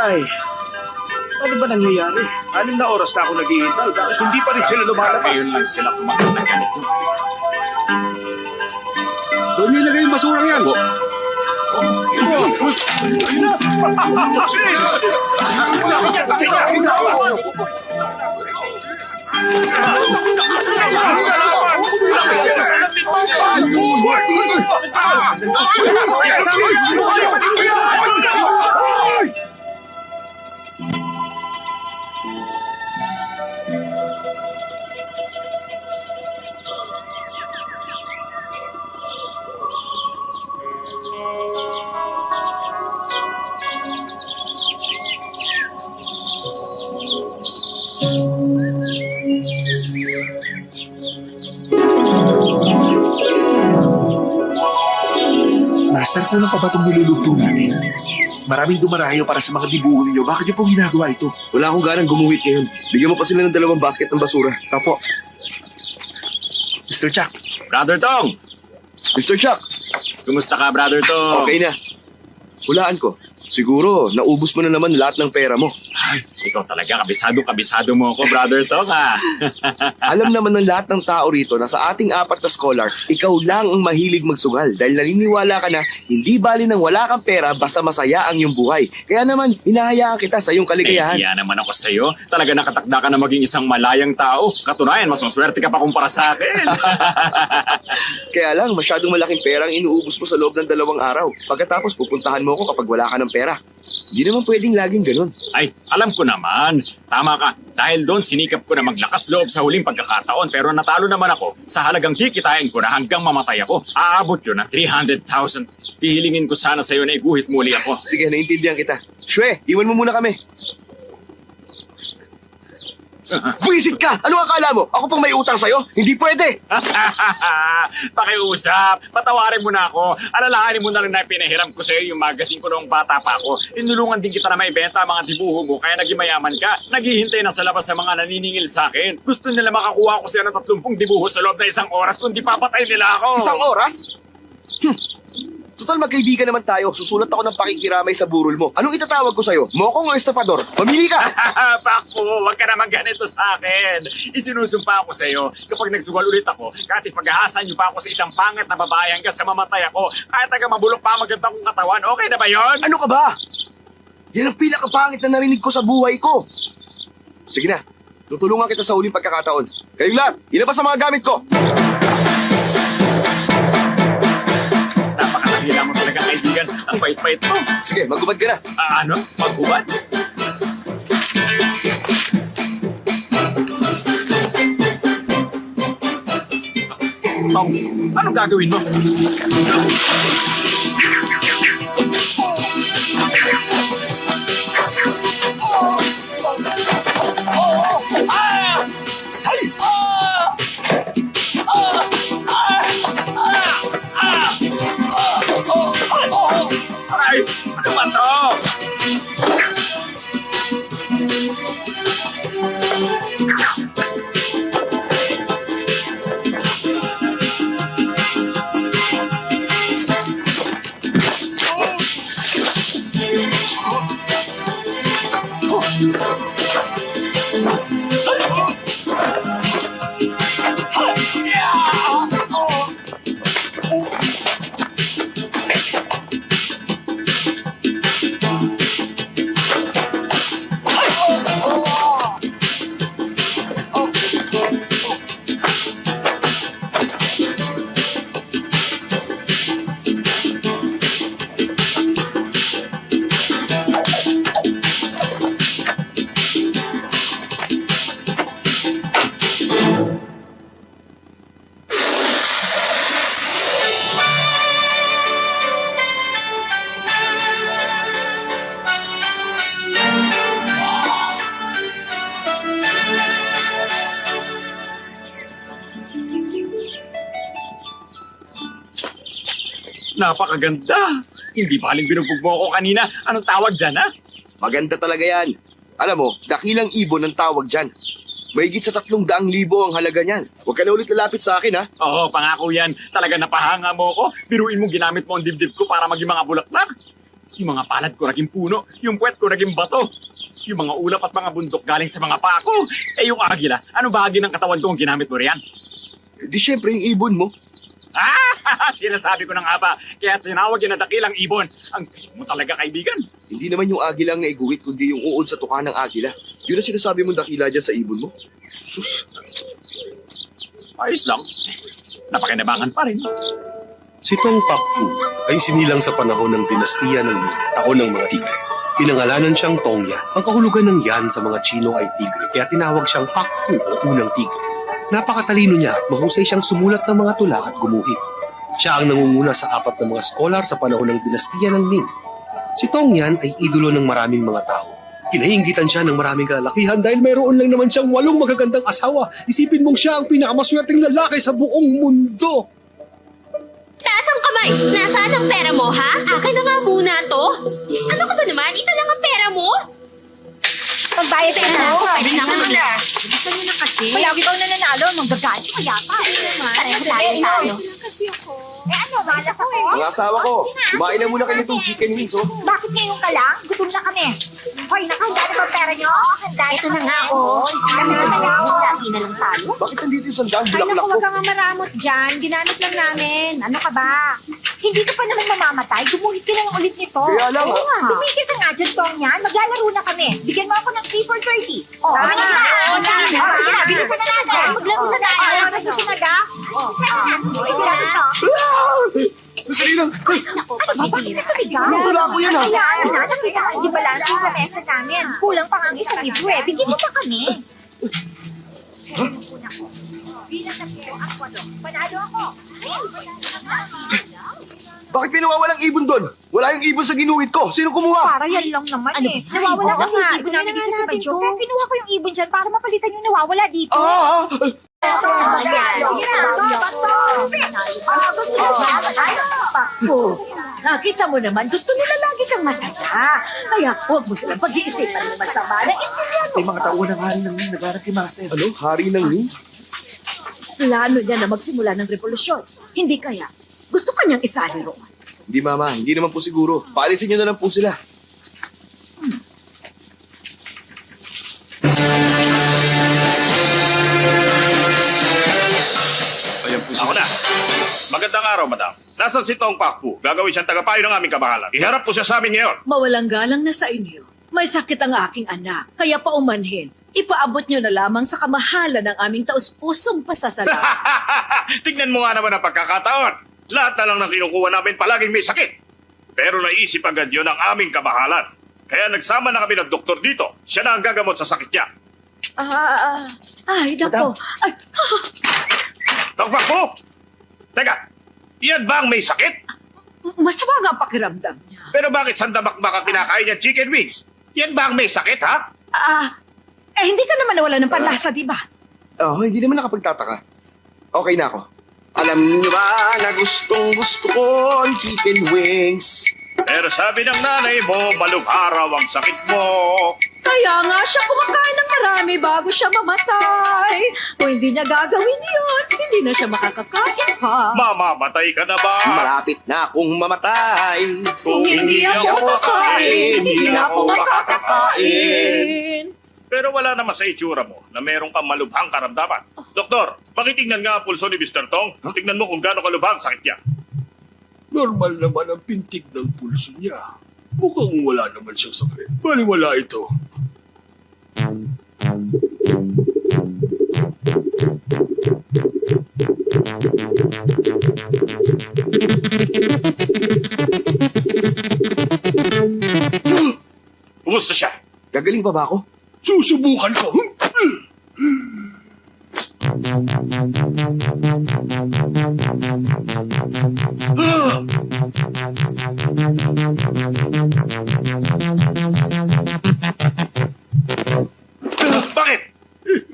Ay, ano ba nangyayari? 6 na oras na ako naghihintay. Bakit hindi pa rin sila lumalabas? Ngayon lang sila kumagal na ganito. Doon nilagay yung basurang yan. Master, kulang pa ba itong niluluto namin? Maraming dumarayo para sa mga dibuho ninyo. Bakit niyo pong ginagawa ito? Wala akong ganang gumuhit ngayon. Bigyan mo pa sila ng 2 basket ng basura. Tapo. Mr. Chuck. Brother Tong! Mr. Chuck, Kumusta ka, Brother Tong? okay na. Hulaan ko. Siguro, naubos mo na naman lahat ng pera mo. Ay, ikaw talaga, kabisado mo ako, Brother Tong, ha? Alam naman ng lahat ng tao rito na sa ating 4 na scholar, ikaw lang ang mahilig magsugal dahil naniniwala ka na hindi bali nang wala kang pera basta masaya ang iyong buhay. Kaya naman, hinahayaan kita sa iyong kaligayahan. Iya naman ako sa'yo. Talaga nakatakda ka na maging isang malayang tao. Katunayan, mas maswerte ka pa kumpara sa akin. Kaya lang, masyadong malaking pera ang inuubos mo sa loob ng 2 araw. Pagkatapos, pupuntahan mo ako kapag wala ka ng pera. Hindi naman pwedeng laging ganun. Ay, alam ko naman. Tama ka. Dahil doon, sinikap ko na maglakas loob sa huling pagkakataon. Pero natalo naman ako sa halagang kikitain ko na hanggang mamatay ako. Aabot yun ng 300,000. Hihilingin ko sana sa'yo na iguhit muli ako. Sige, naintindihan kita. Shwe, iwan mo muna kami. Buisit ka! Ano akala mo? Ako pang may utang sa'yo? Hindi pwede! Pakiusap, patawarin mo na ako. Alalahanin mo na rin na pinahiram ko sa'yo yung magazine ko noong bata pa ako. Tinulungan din kita na maibenta ang mga dibuho mo kaya naging mayaman ka. Naghihintay na sa labas ng mga naniningil sa akin. Gusto nila makakuha ko sila ng 30 dibuho sa loob na 1 oras kundi papatay nila ako. 1 oras? Total magkaibigan naman tayo. Susulat ako ng pakikiramay sa burol mo. Anong itatawag ko sa'yo? Mokong o estapador? Mamili ka! Paku, huwag ka naman ganito sa akin. Isinusumpa ako sa iyo. Kapag nagsugal ulit ako, kahit ipag-ahasan niyo pa ako sa isang pangat na babae hanggang sa mamatay ako, kahit taga mabulok pa maganda kong katawan, okay na ba yon? Ano ka ba? Yan ang pinakapangit na narinig ko sa buhay ko. Sige na, tutulungan kita sa huling pagkakataon. Kayong lahat, ilabas ang mga gamit ko. Napakakahila mo talaga, kaibigan. Ang bait-bait mo. Sige, magubad ka na. Ano? Maghubad? Tong, anong gagawin mo? Ay, ano ba to? Napakaganda. Hindi baling binugbog mo ako kanina. Anong tawag dyan, ha? Maganda talaga yan. Alam mo, dakilang ibon ang tawag dyan. Mahigit sa 300,000 ang halaga niyan. Huwag ka na ulit lalapit sa akin, ha? Oo, pangako yan. Talaga napahanga mo ako. Biruin mo ginamit mo ang dibdib ko para maging mga bulaklak. Yung mga palad ko naging puno, yung puwet ko naging bato. Yung mga ulap at mga bundok galing sa mga paa ko. Eh yung agila, ano bahagi ng katawan ko ang ginamit mo riyan? Di syempre yung ibon mo. Ah, sinasabi ko na nga ba, kaya tinawag yun na dakilang ibon. Ang galing mo talaga, kaibigan. Hindi naman yung agila ang naiguhit, kundi yung uod sa tuka ng agila. Yun ang sinasabi mong dakila dyan sa ibon mo. Sus, Ayos lang. Napakinabangan pa rin. Si Tong Pakfu ay sinilang sa panahon ng dinastiya ng taon ng mga tigre. Pinangalanan siyang Tongya. Ang kahulugan ng yan sa mga Chino ay tigre, kaya tinawag siyang Pakfu o unang tigre. Napakatalino niya at mahusay siyang sumulat ng mga tula at gumuhit. Siya ang nangunguna sa 4 na mga scholar sa panahon ng dinastiya ng Ming. Si Tongyan ay idolo ng maraming mga tao. Kinainggitan siya ng maraming kalalakihan dahil mayroon lang naman siyang 8 magagandang asawa. Isipin mong siya ang pinakamaswerteng lalaki sa buong mundo. Taas ang kamay! Nasaan ang pera mo, ha? Akin na nga muna to. Ano ka ba naman? Ito lang ang pera mo? Pagbayad ka na. Pwede na ako magla. Bilisan mo na kasi. Palagi ikaw na nanalo. Manggagalit ka yata. Sali tayo. Kasi ako. Eh ano, malas ako. mga asawa ko, kumain na muna kayo itong chicken wings, oh. Bakit ngayon ka lang? Gutom na kami. Hoy, nakahanda na ba pera nyo? Ito na nga, oh. Kami na lang. Lagi na lang tayo. Bakit nandito yung sandaan? Ay, Bulaklak naku, ko. wag kang maramot dyan. Ginamit lang namin. Ano ka ba? Hindi ka pa naman mamamatay. Gumuhit ka lang ulit nito. Kaya lang, Oo nga. Tumigil ka nga dyan, Tong yan. Maglalaro na kami. Bigyan mo ako ng 3 for 30. Oh, Tama sige na. na. Oh, sige na. Sige na. Bilisan na natin. Maglaro na tayo. Ayaw na susunod, ha? Bilisan na natin. Bilisan natin to. Sasali lang. Ay, Naku, Bakit na sa bigas? Wala ko yan, ha? Hayaan na. Nakita ko hindi balanse yung lamesa namin. Kulang pa nga ang isang libro eh. Bigyan mo pa kami. Bilang na po ang 8. Panalo ako. bakit pinawawalang ibon doon? Wala yung ibon sa ginuhit ko. Sino kumuha? Para yan lang naman Ano eh. ba? Nawawala Ay, kasi oo nga. yung ibon Kunin namin na dito nga sa natin Banjo. to. Kaya kinuha ko yung ibon dyan para mapalitan yung nawawala dito. Nakita mo naman, gusto nila lagi kang masaya. Kaya huwag mo silang pag-iisipan ng masama. Naintindihan mo. May mga tauhan ng hari ng nagharap kay Master. Ano? Hari ng Ming? Plano niya na magsimula ng revolusyon. Hindi kaya. Gusto kanyang isali roon. Hindi, Mama. Hindi naman po siguro. Paalisin nyo na lang po sila. Ayan po Ako na. Magandang araw, madam. Nasaan si Tong Pakfu? Gagawin siyang tagapayo ng aming kabahalan. Iharap po siya sa amin ngayon. Mawalang galang na sa inyo. May sakit ang aking anak. Kaya paumanhin. Ipaabot niyo na lamang sa kamahalan ng aming taus-pusong pasasalamat. Tingnan mo nga naman ang pagkakataon. Lahat na lang ng kinukuha namin palaging may sakit. Pero naisip agad yun ang aming kabahalan. Kaya nagsama na kami ng doktor dito. Siya na ang gagamot sa sakit niya. Ay, nako. Ay, Tong Pakfu! Teka, yan ba ang may sakit? masama nga ang pakiramdam niya. Pero bakit sandabak-bak ang kinakain niya chicken wings? Yan ba ang may sakit, ha? Hindi ka naman nawala ng panlasa, di ba? Oh, hindi naman nakapagtataka. Okay na ako. Alam niyo ba na gustong gusto ko ang chicken wings? Pero sabi ng nanay mo, malubharaw ang sakit mo. Kaya nga siya kumakain ng marami bago siya mamatay. Kung hindi niya gagawin yun, hindi na siya makakakain pa. Mamamatay ka na ba? Malapit na akong mamatay. Kung hindi ako makakain, hindi na ako makakakain. Pero wala naman sa itsura mo na meron kang malubhang karamdaman. Doktor, pakitingnan nga ang pulso ni Mr. Tong. Tingnan mo kung gaano kalubhang sakit niya. Normal naman ang pintig ng pulso niya. Mukhang wala naman siyang sakit. Baliwala ito. Kumusta siya? Gagaling pa ba ako? Susubukan ko. Bakit?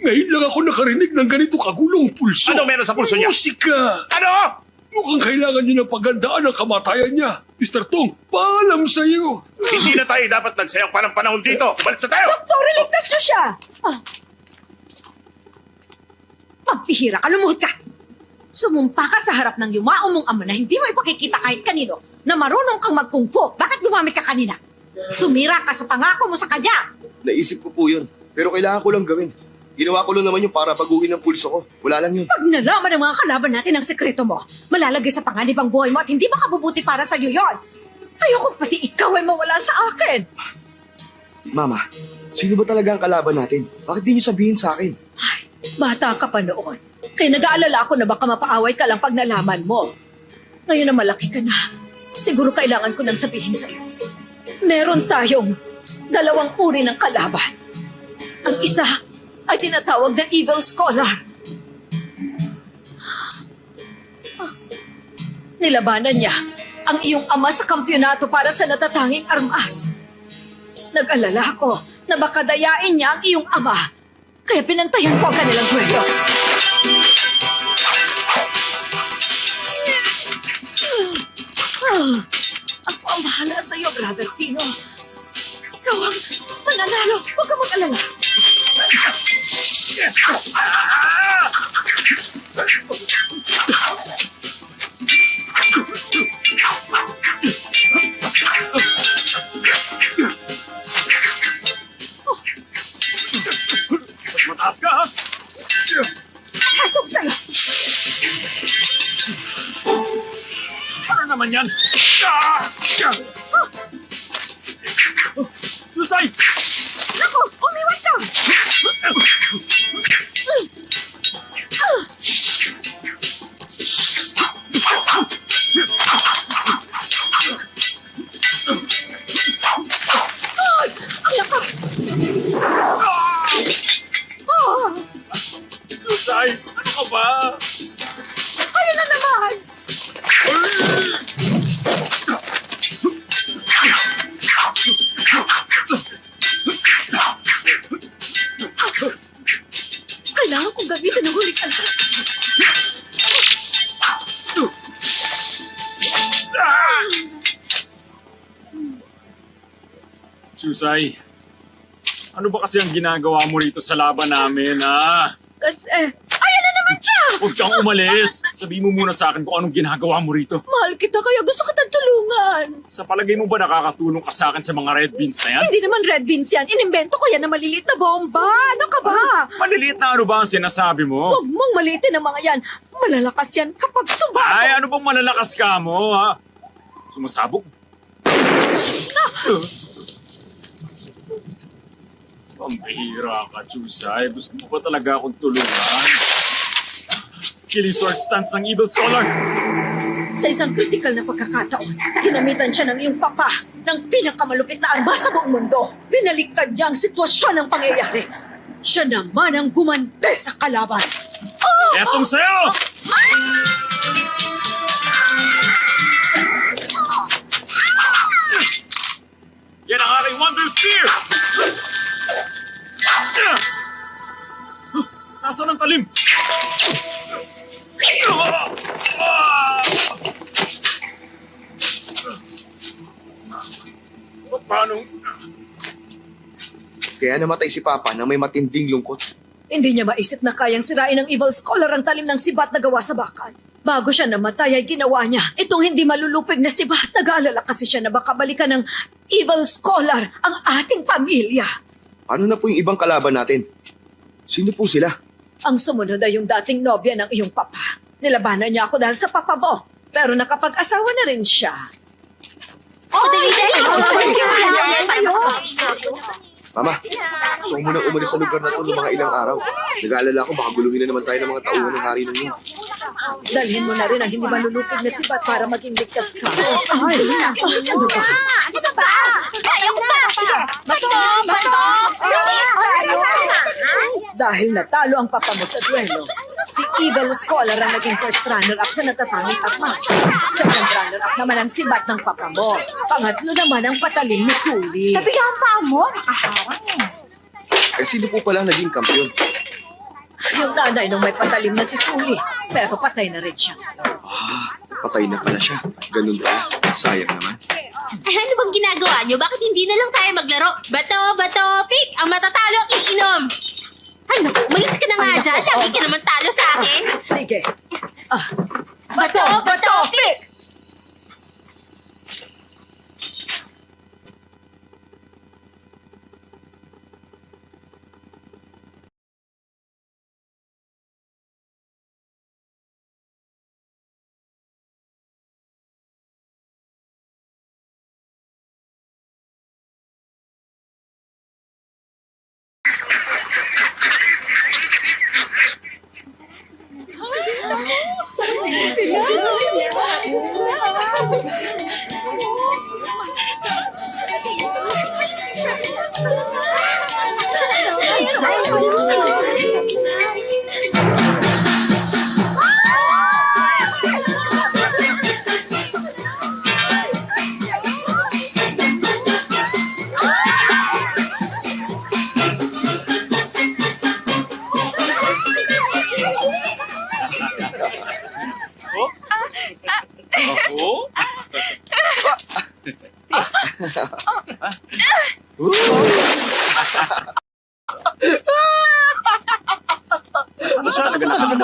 Ngayon lang ako nakarinig ng ganito kagulong pulso. Ano meron sa pulso niya? Musika! Ano? Mukhang kailangan niyo ng paghandaan ang kamatayan niya. Mr. Tong, paalam sa iyo. Hindi na tayo dapat nagsayang pa ng panahon dito. Balis na tayo! Doktor, iligtas niyo siya! Pampihira ka, lumuhod ka! Sumumpa ka sa harap ng yumao mong ama na hindi mo ipakikita kahit kanino na marunong kang mag-kung fu. Bakit tumamig ka kanina? Sumira ka sa pangako mo sa kanya. Naisip ko po yun. Pero kailangan ko lang gawin. Ginawa ko lang naman yun para baguhin ang pulso ko. Wala lang yun. Pag nalaman ng mga kalaban natin ang sekreto mo, malalagay sa panganib ang buhay mo at hindi makabubuti para sa'yo yon. Ayoko pati ikaw ay mawala sa akin. Mama, sino ba talaga ang kalaban natin? Bakit di niyo sabihin sa akin? Bata ka pa noon. Kaya nag-aalala ako na baka mapaaway ka lang pag nalaman mo. Ngayon na malaki ka na, siguro kailangan ko nang sabihin sa'yo. Meron tayong dalawang uri ng kalaban. Ang isa ay tinatawag na Evil Scholar. Nilabanan niya ang iyong ama sa kampyonato para sa natatanging armas. Nag-alala ko na baka dayain niya ang iyong ama. Kaya pinantayan ko ang kanilang duelo. Ako ang bahala sa iyo, Brother Tino. Ikaw ang mananalo. Huwag ka mag-alala. Mataas ka, ha? Hatog sa'yo. Ano naman yan? Susay! Naku, umiwas ka. Ang lakas. Susay! Ano ka ba? Ayun na naman. Kailangan kong gamitin ang huling alta. Susay, ano ba kasi ang ginagawa mo rito sa laban namin, ha? Kasi, Ayun na naman siya. Huwag kang umalis. Sabihin mo muna sa akin kung anong ginagawa mo rito. mahal kita kaya gusto kitang tulungan. Sa palagay mo ba nakakatulong ka sa akin sa mga red beans na yan? Hindi naman red beans yan. Inimbento ko yan na maliliit na bomba. Ano ka ba? Maliliit na ano ba ang sinasabi mo? Huwag mong maliitin ang mga yan. Malalakas yan kapag subago. Ay, ano bang malalakas ka mo, ha? Sumasabog? Pambihira ka, Chusay. Gusto mo ba talaga akong tulungan? Killing sword stance ng Evil Scholar. Sa isang kritikal na pagkakataon, ginamitan siya ng iyong papa ng pinakamalupit na armas sa buong mundo. Binaliktad niya ang sitwasyon ng pangyayari. Siya naman ang gumante sa kalaban. Etong sa'yo! Yan ang aking Wonder Spear! Nasaan ang talim? Paano? Kaya namatay si Papa nang may matinding lungkot. Hindi niya maisip na kayang sirain ng Evil Scholar ang talim ng sibat na gawa sa bakal. Bago siya namatay ay ginawa niya itong hindi malulupig na sibat. Nag-aalala kasi siya na baka balikan ng Evil Scholar ang ating pamilya. Ano na po yung ibang kalaban natin? Sino po sila? Ang sumunod ay yung dating nobya ng iyong papa. Nilabanan niya ako dahil sa papa mo. Pero nakapag-asawa na rin siya. Mama, gusto ko munang umalis sa lugar na to ng mga ilang araw. Nag-aalala ko baka gulungin na naman tayo ng mga tauhan ng hari ng yun. Dalhin mo na rin ang hindi malulupig na sibat para maging ligtas ka. Ay, ano ba? Ano ba? Kaya ko pa. Sige. Bato. Dahil natalo ang papa mo sa duelo, si Evil Scholar ang naging first runner-up sa natatanging armas. Second runner-up naman ang sibat ng papa mo. Pangatlo naman ang patalim ni Suli. Tabi ka ang paa mo. Nakaharang eh. Eh sino po pala naging kampiyon? Yung nanay nung may patalim na si Suli, pero patay na rin siya. Patay na pala siya. Ganun ba? Sayang naman. Ay, ano bang ginagawa nyo? Bakit hindi na lang tayo maglaro? Bato, pick! Ang matatalo, iinom! Ay, naku, umalis ka na nga dyan. Lagi ka naman talo sa akin. Sige. Bato, pick!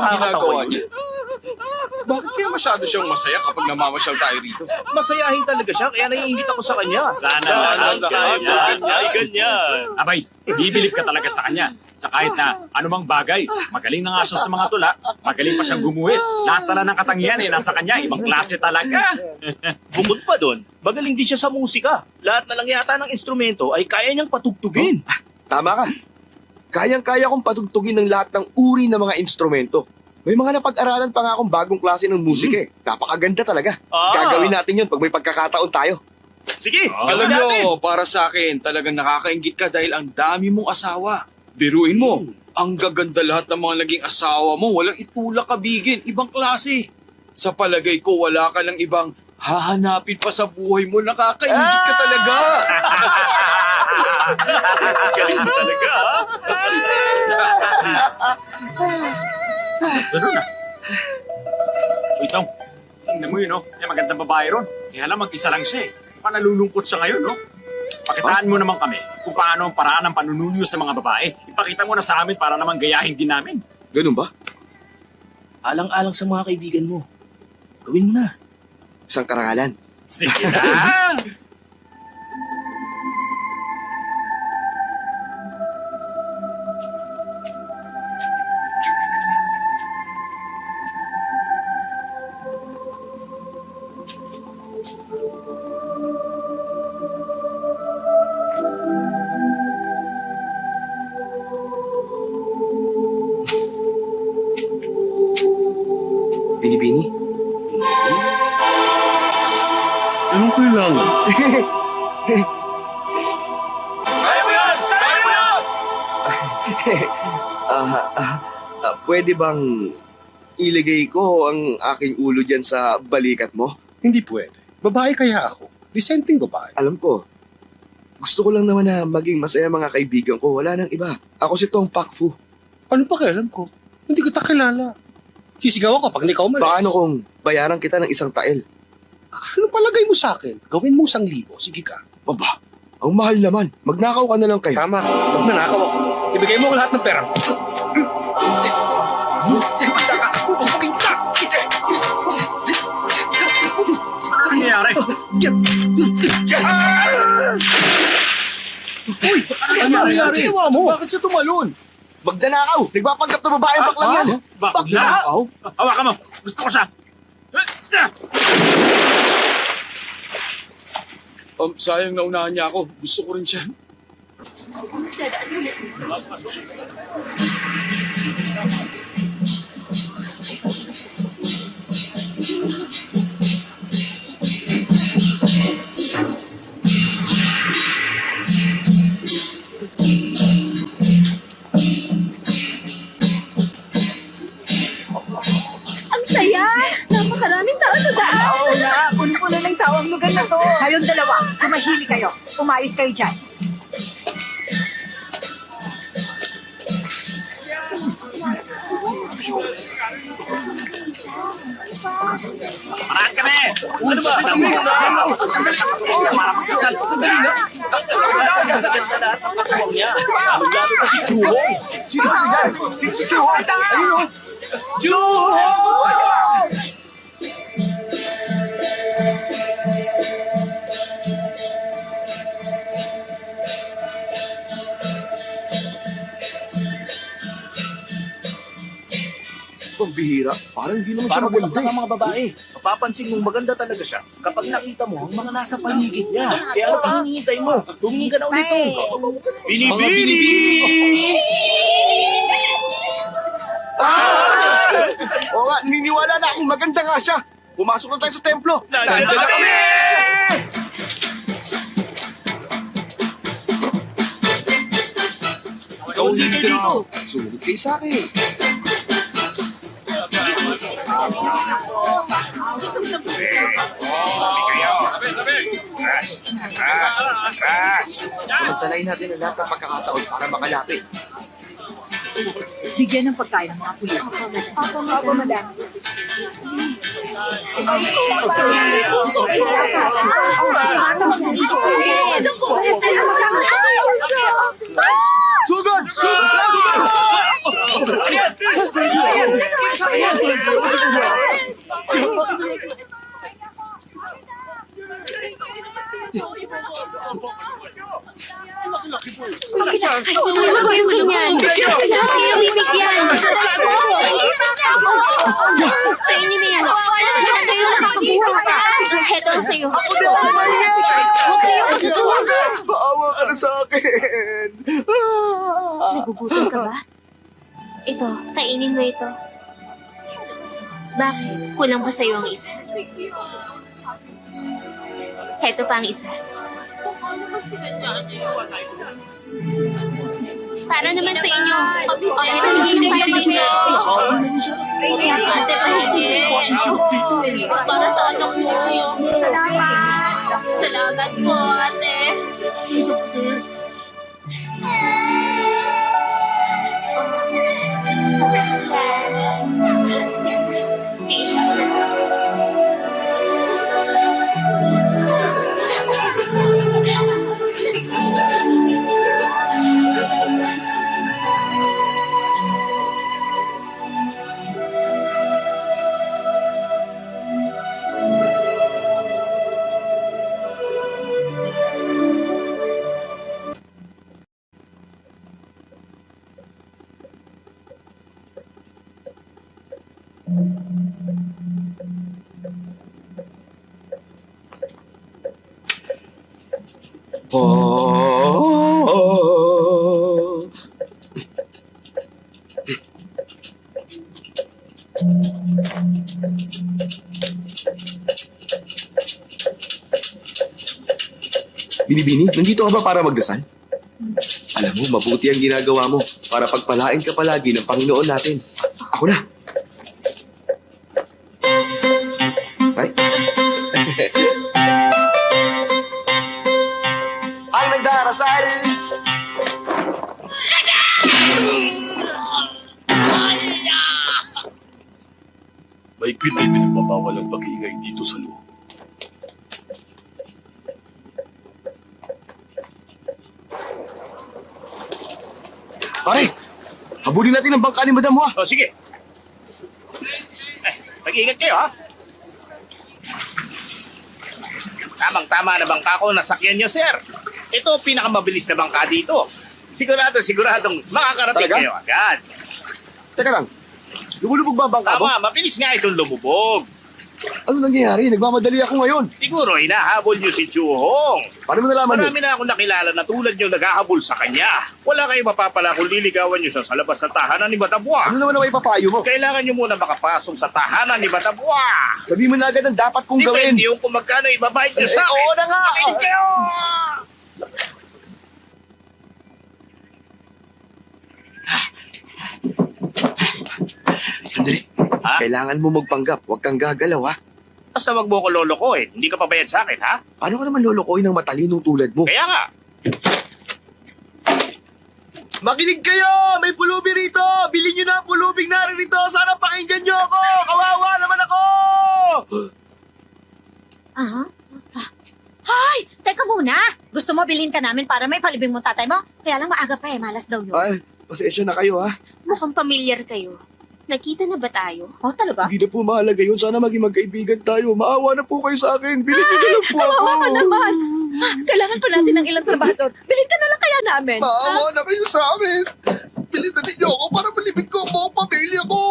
Ginagawa niya. Bakit kaya masyado siyang masaya kapag namamasyal tayo rito? Masayahin talaga siya, kaya naiingit ako sa kanya. Sana lahat ay ganyan. Abay, bibilip ka talaga sa kanya. Sa kahit na anumang bagay. Magaling na nga siya sa mga tula. Magaling pa siyang gumuhit. Lahat na ng katangian nasa kanya. Ibang klase talaga. Bukod pa doon, magaling din siya sa musika. Lahat na lang yata ng instrumento ay kaya niyang patugtugin. Tama ka. Kayang-kaya kong patugtugin ng lahat ng uri ng mga instrumento. May mga napag-aralan pa nga akong bagong klase ng musika eh. Napakaganda talaga. Gagawin natin yun pag may pagkakataon tayo. Sige, Alam gawin natin. nyo, para sa akin, talagang nakakaingit ka dahil ang dami mong asawa. Biruin mo, ang gaganda lahat ng mga naging asawa mo, walang itulak kabigin, ibang klase. Sa palagay ko, wala ka lang ibang hahanapin pa sa buhay mo, nakakaingit ka talaga. Galing mo talaga, ha? Ganun na. Uy, Tong. Tingnan mo yun, no? May magandang babae ron. Kaya lang mag-isa lang siya eh. Panalulungkot siya ngayon, no? Pakitaan mo naman kami kung paano ang paraan ng panunuyo sa mga babae. Ipakita mo na sa amin para naman gayahin din namin. Ganun ba? Alang-alang sa mga kaibigan mo. Gawin mo na. Isang karangalan. Sige na! Bini-bini? Anong kailangan? Kaya mo yan! Kaya mo yan! Pwede bang ilagay ko ang aking ulo dyan sa balikat mo? Hindi pwede. Babae kaya ako. Disenteng babae. Alam ko. Gusto ko lang naman na maging masaya mga kaibigan ko. Wala nang iba. Ako si Tong Pakfu. Ano pa kailan ko? Hindi kita kilala. Sisigaw ako pag hindi ka umalis. Paano kung bayaran kita ng isang tael? Ano palagay mo sa akin? Gawin mo 1,000. Sige ka. Baba, ang mahal naman. Magnakaw ka na lang kayo. Tama. Pag nanakaw ako, ibigay mo ako lahat ng pera. Ano nangyayari? Ano nangyari? Ginawa mo? Bakit siya tumalon? Magnanakaw! Nagpapanggap na babae ang baklang yan! Bakla? Hawakan mo! Gusto ko siya! Sayang na unahan niya ako. Gusto ko rin siya. Ang saya! Napakaraming tao sa daan! Oo na, puno-puno ng tao ang lugar na to. Kayong dalawa, tumahimik kayo. Umayos kayo dyan. Parahan kami! Ano ba? Sandali! Para magkasal! Sandali na! Aswang niya. Lalo na si Chuhong. Sino si Jan? Sino si Chuho? Ayun o! Pambihira. Parang hindi naman siya Parang maganda bulak eh. ang mga babae. Mapapansin mong maganda talaga siya kapag nakita mo ang mga nasa paligid niya. Kaya ano pang hinihintay mo? Tumingin ka na ulit. Mga binibini! Oo nga, niniwala na akong maganda nga siya. Pumasok na tayo sa templo. Nandiyan na kami! Sumunod kayo sa akin. Samantalain natin ang lahat ng pagkakataon para makalapit. Bigyan ng pagkain ng mga kuya. Opo, madam. Sugod! Ay, wala ko yung ganyan. Kaya bibigyan. Sa inyo na yan. Lahat kayo nakakabuha. Heto ang sa'yo. Huwag kayo magagawa. Maawa ka na sa akin. Nagugutom ka ba? Ito, kainin mo ito. Bakit? Kulang pa sa'yo ang isa. Heto pa ang isa. Para naman sa inyo. Heto hindi para sa inyo. Ate, pahingi. Para sa anak mo. Salamat. Salamat po, ate. Oh. Binibini, nandito ka ba para magdasal? Alam mo, mabuti ang ginagawa mo para pagpalain ka palagi ng Panginoon natin. Ako na. Ay. Ang nagdarasal! Mahigpit ay pinagbabawal ang pag-iingay dito sa loob. Pare, habulin natin ang bangka ni Madam Hua. O, sige. Mag-ingat kayo, ha? Tamang-tama na bangka ko nasakyan nyo, sir. Ito pinakamabilis na bangka dito. Siguradong makakarating Talaga? kayo agad. Teka lang, lumulubog ba ang bangka mo? Tama, mabilis nga itong lumubog. Ano nangyayari? Nagmamadali ako ngayon. Siguro hinahabol nyo si Chuhong. Paano mo nalaman yun? Marami na akong nakilala na tulad nyo naghahabol sa kanya. Wala kayong mapapala kung liligawan nyo siya sa labas ng tahanan ni Batabua. Ano naman ang ipapayo mo? Kailangan nyo muna makapasok sa tahanan ni Batabua. Sabi mo na agad ang dapat kong gawin. Depende yung kung magkano ibabayad nyo sa akin. Oo na nga. Makinig kayo! Sandali. Ha? Kailangan mo magpanggap. Huwag kang gagalaw, ha? Basta wag mo ko lolokohin. Hindi ka pabayad sa akin, ha? Paano ka naman lolokoy ng matalinong tulad mo? Kaya nga. Makinig kayo! May pulubi rito! Bilhin nyo na ang pulubing naririto! Sana pakinggan nyo ako! Kawawa naman ako! Aha. Hoy! Teka muna! Gusto mo bilhin ka namin para may palibing mong tatay mo? Kaya lang maaga pa malas daw yun. Ay, pasensya na kayo, ha? Mukhang pamilyar kayo. Nakita na ba tayo? Oh, talaga? Hindi na po mahalaga yun. Sana maging magkaibigan tayo. Maawa na po kayo sa akin. Bilhin nyo na lang po ako. Kawawa ka naman! Kailangan pa natin ng ilang trabahador. Bilhin ka na lang kaya namin. Maawa na kayo sa akin. Bilhin na ninyo ako para malibig ko ang buong pamilya ko.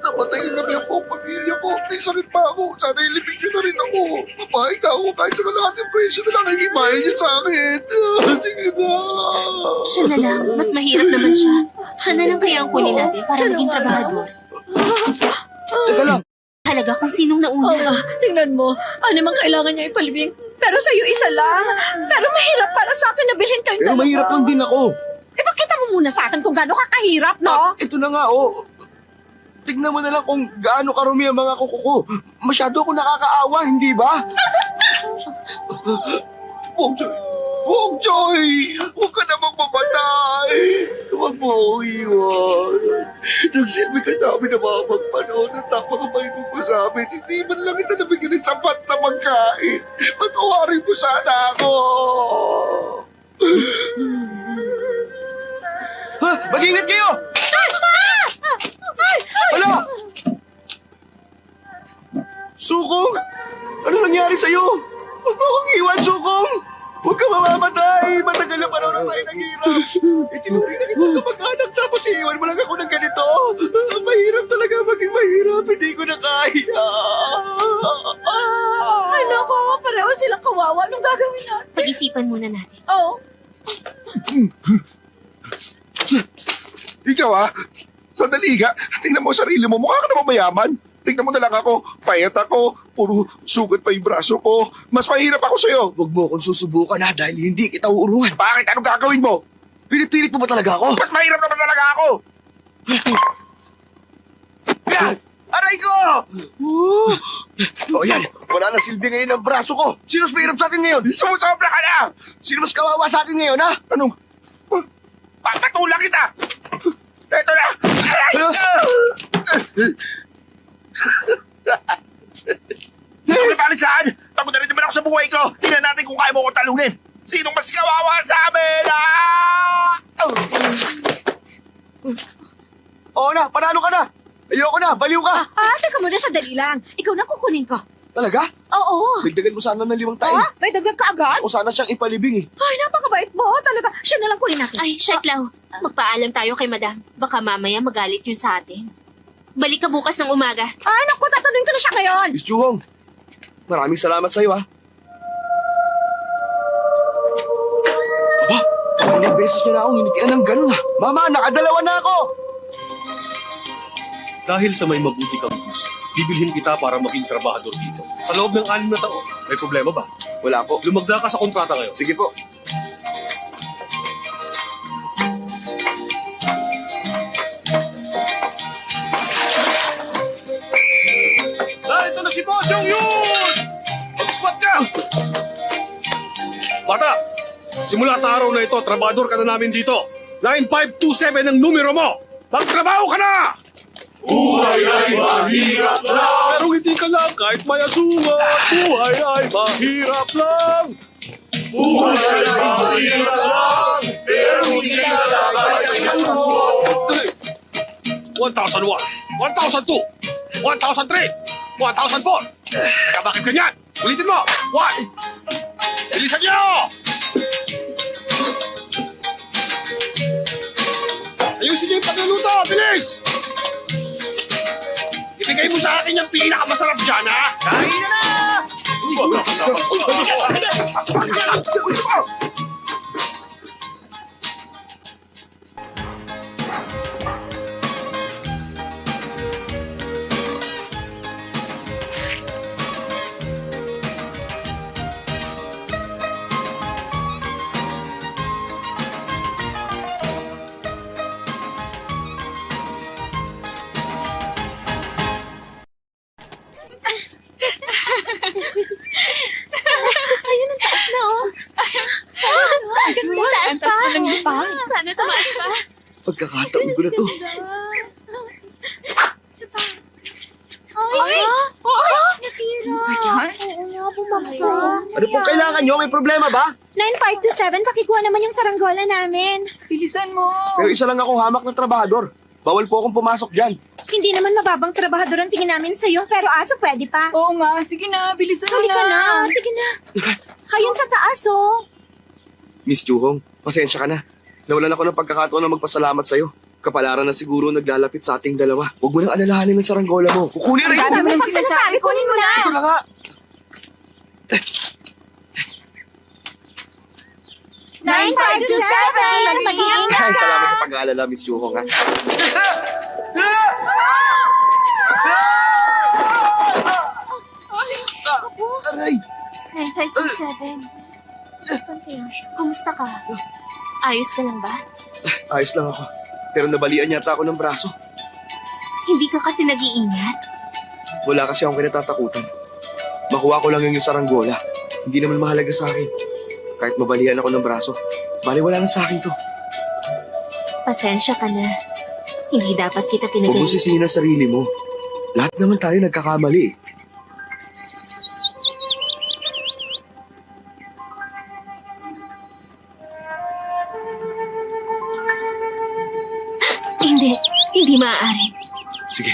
Napatayin na niya po ang pamilya ko. May sakit pa ako. Sana ilibig nyo na rin ako. Papahig na ako kahit sa kalahating presyo na lang ang ibahin niyo sa akin. Sige na. Siya na lang. Mas mahirap naman siya. Siya na lang kaya ang kunin natin para maging trabahador. Teka lang. Halaga kung sinong nauna. Tingnan mo. Ano mang kailangan niya ipalibing. Pero sa'yo isa lang. Pero mahirap para sa akin na bilhin kayong Pero dalawa. mahirap lang din ako. Eh, pakita mo muna sa akin kung gaano kakahirap, no? Ito na nga, oh. Tignan mo na lang kung gaano karumi ang mga kuko ko. Masyado ako nakakaawa, hindi ba? Bong Joy! Huwag ka na magpamatay! Huwag mo ako iwan. Nagsilbi ka sa amin na mga magpanood at napakabay mo pa sa amin. Hindi man lang kita nabigyan ng sapat na pagkain. Patawarin mo sana ako! Ha? Mag-ingat kayo! Wala! Sukong! Ano nangyari sa'yo? Huwag mo akong iwan, Sukong! Huwag ka mamamatay! Matagal na panahon na tayo naghirap! Itinuri na kita kamag-anak tapos iiwan mo lang ako ng ganito! Mahirap talaga maging mahirap! Hindi ko na kaya! Ay, naku, pareho silang kawawa. Anong gagawin natin? Pag-isipan muna natin. Oo. Ikaw sandali ka. Tingnan mo sarili mo. Mukha ka naman mayaman. Tingnan mo na lang ako. Payat ako. Puro sugat pa yung braso ko. Mas mahirap ako sa'yo. Huwag mo akong susubukan dahil hindi kita uurungan. Bakit? Anong gagawin mo? Pinipilit mo ba talaga ako? Mas mahirap naman talaga ako. Yan! Aray ko! O yan, wala na silbi ngayon ang braso ko. Sino mas mahirap sa akin ngayon? Sumusobra ka na! Sino mas kawawa sa akin ngayon, ha? Anong? Papatulang kita! Ito na! Aray Ayos! ko! Gusto mo balik saan? Pagod na rin naman ako sa buhay ko. Tingnan natin kung kaya mo ko talunin. Sinong mas kawawa sa amin? Oo na, panalo ka na. Ayoko na, baliw ka. Teka muna, sandali lang. Ikaw na kukunin ko. Talaga? Oo. Dagdagan mo sana ng 5 tayo. May dagdag ka agad? O sana siyang ipalibing eh. Ay, napakabait mo. Talaga, siya na lang kunin natin. Ay, Shetlaw, magpaalam tayo kay Madam. Baka mamaya magalit yun sa atin. Balik ka bukas ng umaga. Ay, naku, tatanungin ko na siya ngayon. Miss Juhong, maraming salamat sa'yo, ha. Aba, ilang beses niya na akong hinitian ng ganun, ha. Mama, nakadalawa na ako. Dahil sa may mabuti kang puso, bibilhin kita para maging trabahador dito. Sa loob ng 6 na taon, may problema ba? Wala po. Lumagda ka sa kontrata ngayon. Sige po. Ito na si Bochong yun! Mag-squat ka! Bata, simula sa araw na ito, trabador ka na namin dito. 9527 ang numero mo! Magtrabaho ka na! Buhay ay mahirap lang! Pero hindi ka lang kahit may asungan. Buhay ay mahirap lang! Buhay ay mahirap lang! Pero hindi ka lang kahit may asungan. 1,001, 1,002, 1,003, 1,004. Teka, bakit ganyan? Ulitin mo! 1! Bilisan niyo! Ayusin niyo yung pagluluto! Bilis! Ibigay mo sa akin yung pinakamasarap dyan, ha? Kain na na! Ayun, ang taas na, oh. Ang taas pa. Sana tumaas pa. Pagkakataon ko na to. Ay! Nasira. Oo nga, bumagsak. Ano pong kailangan nyo? May problema ba? 9527, pakikuha naman yung saranggola namin. Bilisan mo. Pero isa lang akong hamak na trabahador. Bawal po akong pumasok dyan. Hindi naman mababang trabahador ang tingin namin sa'yo, pero aso pwede pa. Oo nga, sige na, bilisan mo Halika na, sige na. Hayun sa taas, oh. Miss Juhong, pasensya ka na. Nawalan ako ng pagkakataon na magpasalamat sa'yo. Kapalaran na siguro naglalapit sa ating dalawa. Huwag mo nang alalahanin ang saranggola mo. Kukunin rin Ang mo! dami mong sinasabi, kunin mo na. Ito na nga! 9527, mag-iingat Ay, ka. salamat sa pag-aalala, Miss Juhong, ha? Aray! 9527. Saan kaya siya? Kumusta ka? Ayos ka lang ba? Ayos lang ako. Pero nabalian yata ako ng braso. Hindi ka kasi nag-iingat? Wala kasi akong kinatatakutan. Makuha ko lang yung saranggola. Hindi naman mahalaga sa akin. Kahit mabalian ako ng braso, bali wala na sa akin to. Pasensya ka na. Hindi dapat kita Huwag mo pinagaling. sisihin ang sarili mo. Lahat naman tayo nagkakamali eh. Hindi. Hindi maaari. Sige,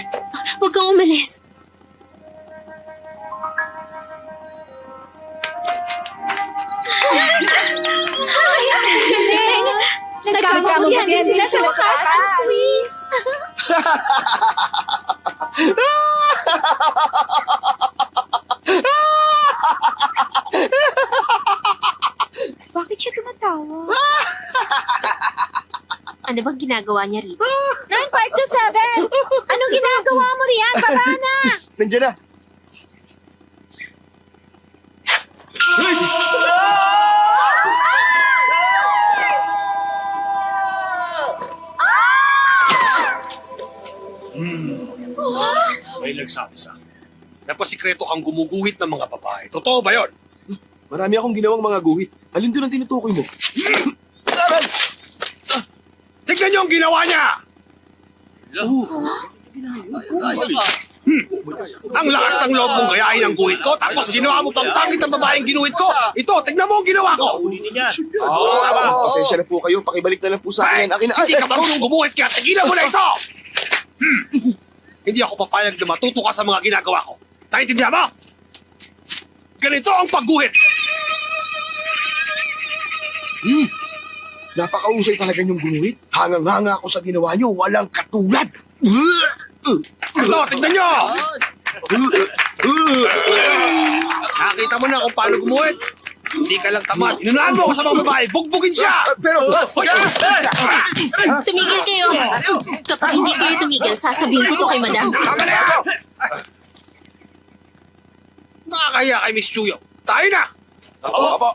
Huwag kang umalis. Nagkakamulat din sila sa wakas. Ang sweet. Bakit siya tumatawa? Ano bang ginagawa niya rito? 9527! Anong ginagawa mo riyan? Baba na! nandiyan na. May nagsabi sa akin. Napasikreto kang gumuguhit ng mga babae. Totoo ba yon? Marami akong ginawang mga guhit. Alin doon ang tinutukoy mo? Tignan niyo ang ginawa niya! Ang lakas ng loob mong gayahin ang guhit ko, tapos ginawa mo pang pangit ang babaeng ginuhit ko. Ito, tignan mo ang ginawa ko. Oo, tama. Pasensya na po kayo. Pakibalik na lang po sa akin. Akin na. Hindi ka marunong gumuhit, kaya tigilan mo na ito! Hindi ako papayag na matuto ka sa mga ginagawa ko. Naintindihan mo? Ganito ang pagguhit. Napakausay talaga yung gunuhit. Hangang-hanga ako sa ginawa nyo. Walang katulad. Ito, tignan nyo! Nakita mo na kung paano gumuhit. Hindi ka lang tamad. Inunahan mo ako sa mga babae. Bugbugin siya! Pero... Tumigil kayo. Kapag hindi kayo tumigil, sasabihin ko to kay madam. Tama na yan! Nakakahiya kay Miss Chuyo. Tayo na! Apo.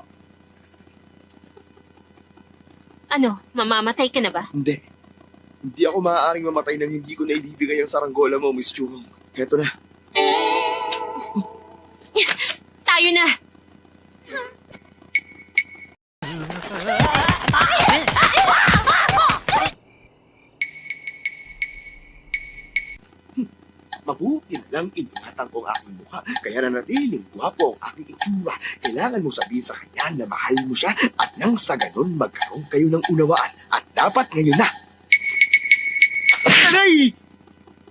Ano, mamamatay ka na ba? Hindi. Hindi ako maaaring mamatay nang hindi ko na ibibigay ang saranggola mo, Miss Churong. Heto na. Tayo na. Mabuti lang ingatan ko ang aking mukha. Kaya nanatiling gwapo ang aking itsura. Kailangan mo sabihin sa kanya na mahal mo siya at nang sa ganun magkaroon kayo ng unawaan. At dapat ngayon na. Aray!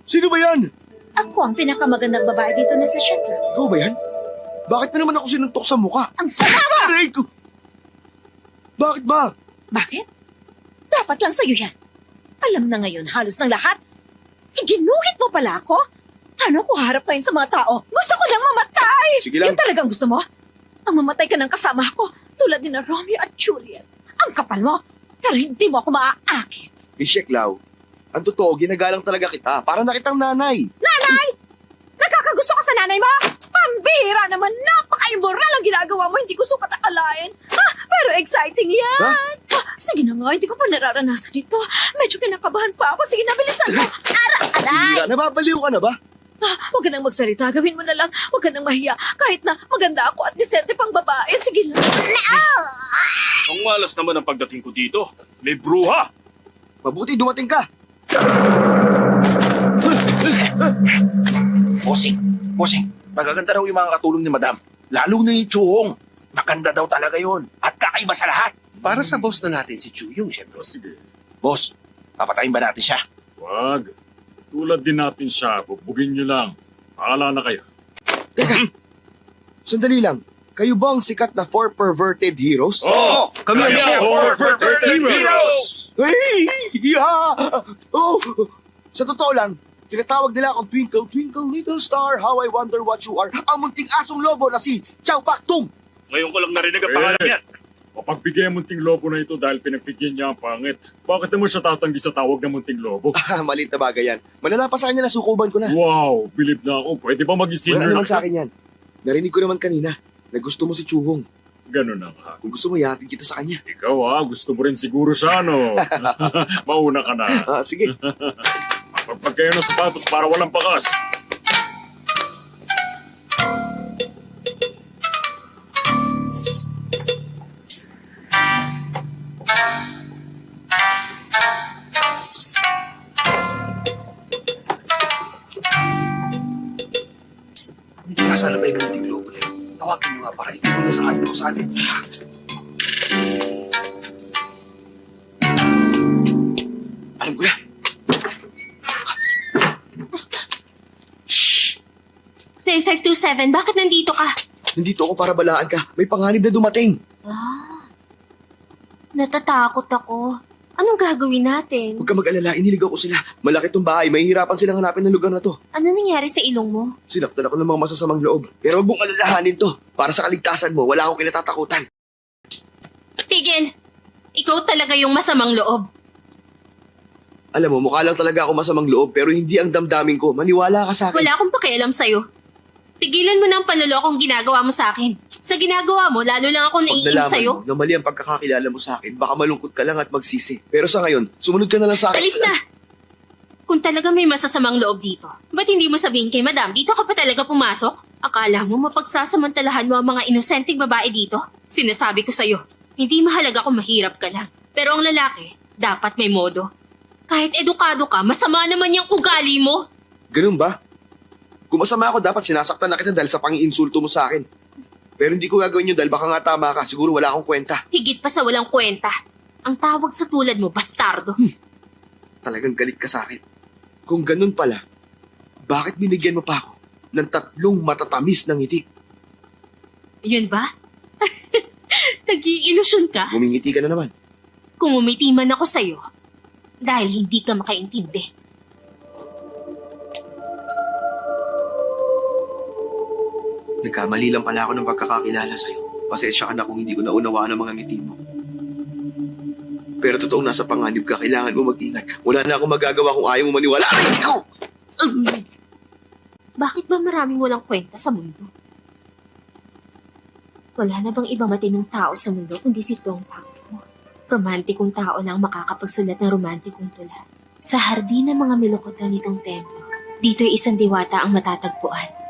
Sino ba yan? Ako ang pinakamagandang babae dito na sa Shetland. Ikaw ba yan? Bakit na naman ako sinuntok sa mukha? Ang sama mo! Aray ko! Bakit ba? Bakit? Dapat lang sa'yo yan. Alam na ngayon halos ng lahat. Iginuhit mo pala ako? Ano ko harap ngayon sa mga tao? Gusto ko lang mamatay! Sige lang. Yan talagang gusto mo? Ang mamatay ka ng kasama ko, tulad din na Romeo at Juliet. Ang kapal mo, pero hindi mo ako maaakit. Miss Lau, ang totoo, ginagalang talaga kita. Para na kitang nanay. Nanay! Nagkakagusto ka sa nanay mo? Pambira naman, napaka-immoral ang ginagawa mo, hindi ko sukat akalain. Ha? Pero exciting yan! Sige na nga, hindi ko pa nararanasan ito. Medyo kinakabahan pa ako. Sige na, bilisan mo. Aray! Hira, nababaliw ka na ba? Huwag ka nang magsalita. Gawin mo na lang. Huwag ka nang mahiya. Kahit na maganda ako at disente pang babae. Sige lang. Ang malas naman ang pagdating ko dito. May bruha. Mabuti dumating ka. Bossing, magaganda raw yung mga katulong ni Madam. Lalo na yung Chuhong. Maganda daw talaga yon at kakaiba sa lahat. Para sa boss na natin si Chuyong, syempre. Sige, Boss, papatayin ba natin siya? wag. Tulad din natin siya, bubugin nyo lang. Paala na kayo. Teka, sandali lang. Kayo ba ang sikat na 4 perverted heroes? Oo! Kami ang Four perverted heroes! Hey! Yeah! Oh! Sa totoo lang, tinatawag nila akong Twinkle, Twinkle, Little Star, How I Wonder What You Are, ang munting asong lobo na si Chow Pak Tung! Ngayon ko lang narinig ang pangalan niyan. Mapagbigay ang munting lobo na ito dahil pinagbigyan niya ang pangit. Bakit naman siya tatanggi sa tawag ng munting lobo? Maliit na bagay yan. Manala pa sa kanya na sukuban ko na. Wow, believe na ako. Pwede ba mag-isin Wala na naman sa akin yan. Narinig ko naman kanina. na gusto mo si Chuhong. Ganun na nga. Kung gusto mo, ihatid kita sa kanya. Ikaw gusto mo rin siguro siya, no? Mauna ka na. Sige. Magpag kayo ng sapatos para walang pakas. Nasaan na ba yung munting globo na yun? Tawagin mo nga para ito na sa atin ko saan. Alam ko na. 9527, bakit nandito ka? Nandito ako para balaan ka. May panganib na dumating. Natatakot ako. Anong gagawin natin? Huwag ka mag-alala, iniligaw ko sila. Malaki tong bahay, mahihirapan silang hanapin ng lugar na to. Ano nangyari sa ilong mo? Sinaktan ako ng mga masasamang loob. Pero huwag mong alalahanin to. Para sa kaligtasan mo, wala akong kinatatakutan. Tigil! Ikaw talaga yung masamang loob. Alam mo, mukha lang talaga ako masamang loob, pero hindi ang damdamin ko. Maniwala ka sa akin. Wala akong pakialam sa'yo. Tigilan mo ng panlolokong ginagawa mo sa akin. Sa ginagawa mo, lalo lang ako Pag naiinis nalaman sa'yo. mo na mali ang pagkakakilala mo sa akin, baka malungkot ka lang at magsisi. Pero sa ngayon, sumunod ka na lang sa akin. Alis na! Kung talaga may masasamang loob dito, ba't hindi mo sabihin kay madam, dito ka pa talaga pumasok? Akala mo mapagsasamantalahan mo ang mga inosenteng babae dito? Sinasabi ko sa'yo, hindi mahalaga kung mahirap ka lang. Pero ang lalaki, dapat may modo. Kahit edukado ka, masama naman yung ugali mo. Ganun ba? Kung masama ako, dapat sinasaktan na kita dahil sa pangiinsulto mo sa akin. Pero hindi ko gagawin yun dahil baka nga tama ka. Siguro wala akong kwenta. Higit pa sa walang kwenta. Ang tawag sa tulad mo, bastardo. Talagang galit ka sa akin. Kung ganun pala, bakit binigyan mo pa ako ng 3 matatamis ng ngiti? Yun ba? Nag-iilusyon ka? Ngumingiti ka na naman. Kung umiti man ako sa'yo, dahil hindi ka makaintindi. Nagkamali lang pala ako ng pagkakakilala sa'yo. Pasensya ka na kung hindi ko naunawaan ang mga ngiti mo. Pero totoong nasa panganib ka, kailangan mo mag-ingat. Wala na akong magagawa kung ayaw mo maniwala. Aray ko! Bakit ba maraming walang kwenta sa mundo? Wala na bang iba matinong tao sa mundo kundi si Tong Pakfu? Romantikong tao lang makakapagsulat ng romantikong tula. Sa hardin ng mga milokotan nitong templo, dito'y isang diwata ang matatagpuan.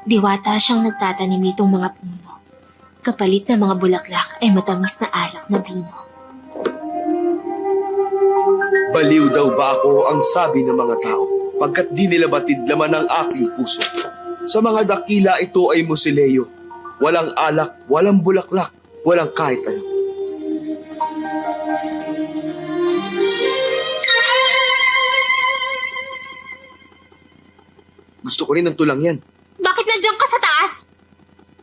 Diwata siyang nagtatanim nitong mga puno. Kapalit na mga bulaklak ay matamis na alak na bino. Baliw daw ba ako ang sabi ng mga tao pagkat di nila batid laman ang aking puso. Sa mga dakila ito ay musileyo. Walang alak, walang bulaklak, walang kahit ano. Gusto ko rin ng tulang yan. Bakit nandiyan ka sa taas?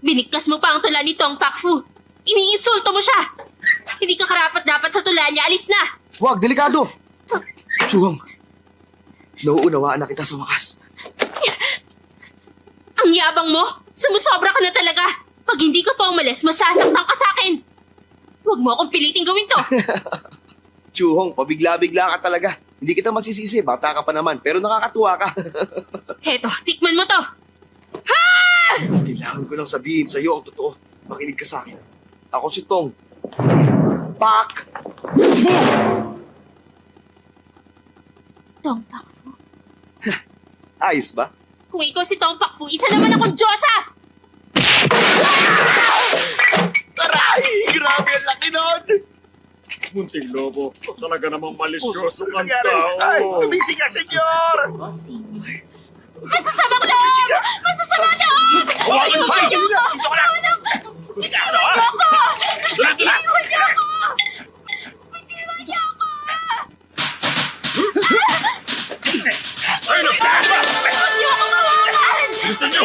Binigkas mo pa ang tula ni Tong Pakfu. Iniinsulto mo siya. Hindi ka karapat-dapat sa tula niya. Alis na! Wag, delikado! Chuhong, nauunawaan na kita sa wakas. Ang yabang mo! Sumusobra ka na talaga! Pag hindi ka pa umalis, masasaktan ka sa akin! Huwag mo akong piliting gawin to! Chuhong, pabigla-bigla ka talaga. Hindi kita masisisi, bata ka pa naman, pero nakakatuwa ka. Heto, tikman mo to! Ha! Kailangan ko lang sabihin sa iyo ang totoo. Makinig ka sa akin. Ako si Tong Pakfu! Tong Pakfu? Ayos ba? Kung ikaw si Tong Pakfu, isa naman akong Diyosa! Aray! Grabe ang laki nun! Munting lobo, talaga namang malisyoso kang Ay, tao. tumising ka, senyor! Senior. Masasamang loob! Masasamang loob! Hawakan mo siya! Dito ka lang! Ikaw ano, ha? Dala! Ay, nagtaas ba? Gusto niyo?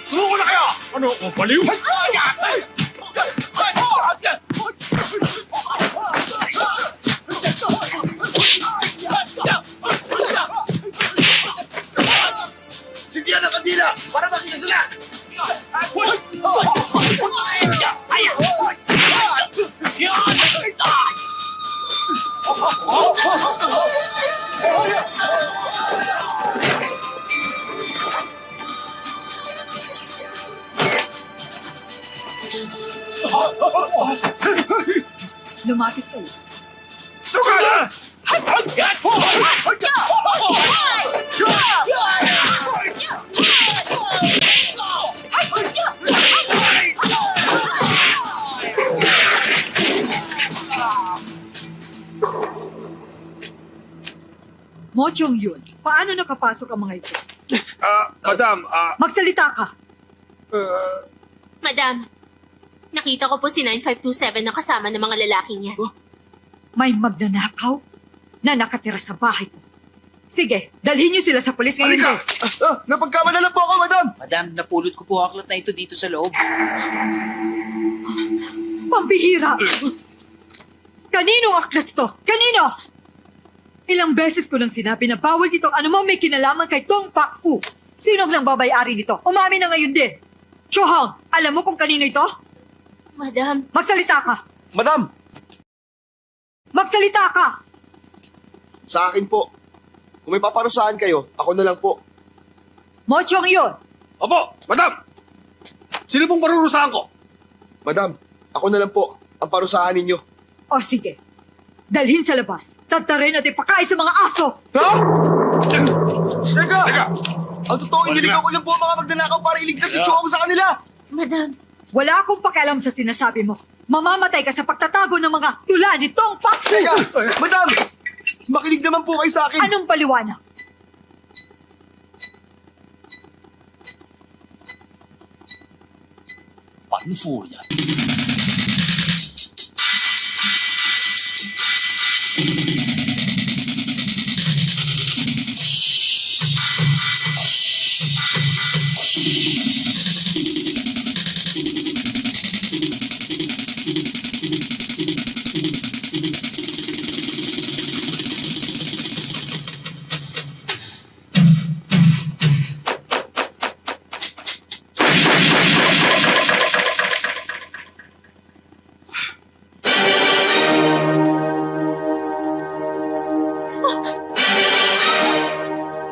Sumuko na kayo! Ano, o baliw? Sindihan ang kandila para makita sila! Lumapit kayo. Sugal! Mochong yun. Paano nakapasok ang mga ito? Madam, Magsalita ka. Madam, nakita ko po si 9527 na kasama ng mga lalaking yan. May magnanakaw na nakatira sa bahay ko. Sige, dalhin niyo sila sa pulis ngayon. Halika! Napagkamala po ako, madam! Madam, napulot ko po ang aklat na ito dito sa loob. Pambihira! Kaninong aklat ito? Kanino? Ilang beses ko nang sinabi na bawal dito ano mo may kinalaman kay Tong Pak Fu. Sino ang babayari nito? Umamin na ngayon din. Chohong, alam mo kung kanino ito? Madam, Magsalita ka! Madam! Magsalita ka! Sa akin po. Kung may paparusahan kayo, ako na lang po. Mochong yun! Opo, madam! Sino pong parurusahan ko? Madam, ako na lang po ang parusahan ninyo. O sige, dalhin sa labas. Tatarin at ipakain sa mga aso! Ha? Teka! Teka! Ang totoo, iniligaw ko lang po ang mga magnanakaw para iligtas si Chong sa kanila. madam, Wala akong pakialam sa sinasabi mo. Mamamatay ka sa pagtatago ng mga tula ni Tong Pak Fu! Teka! Madam! Makinig naman po kayo sa akin. Anong paliwanag? Panfu yan.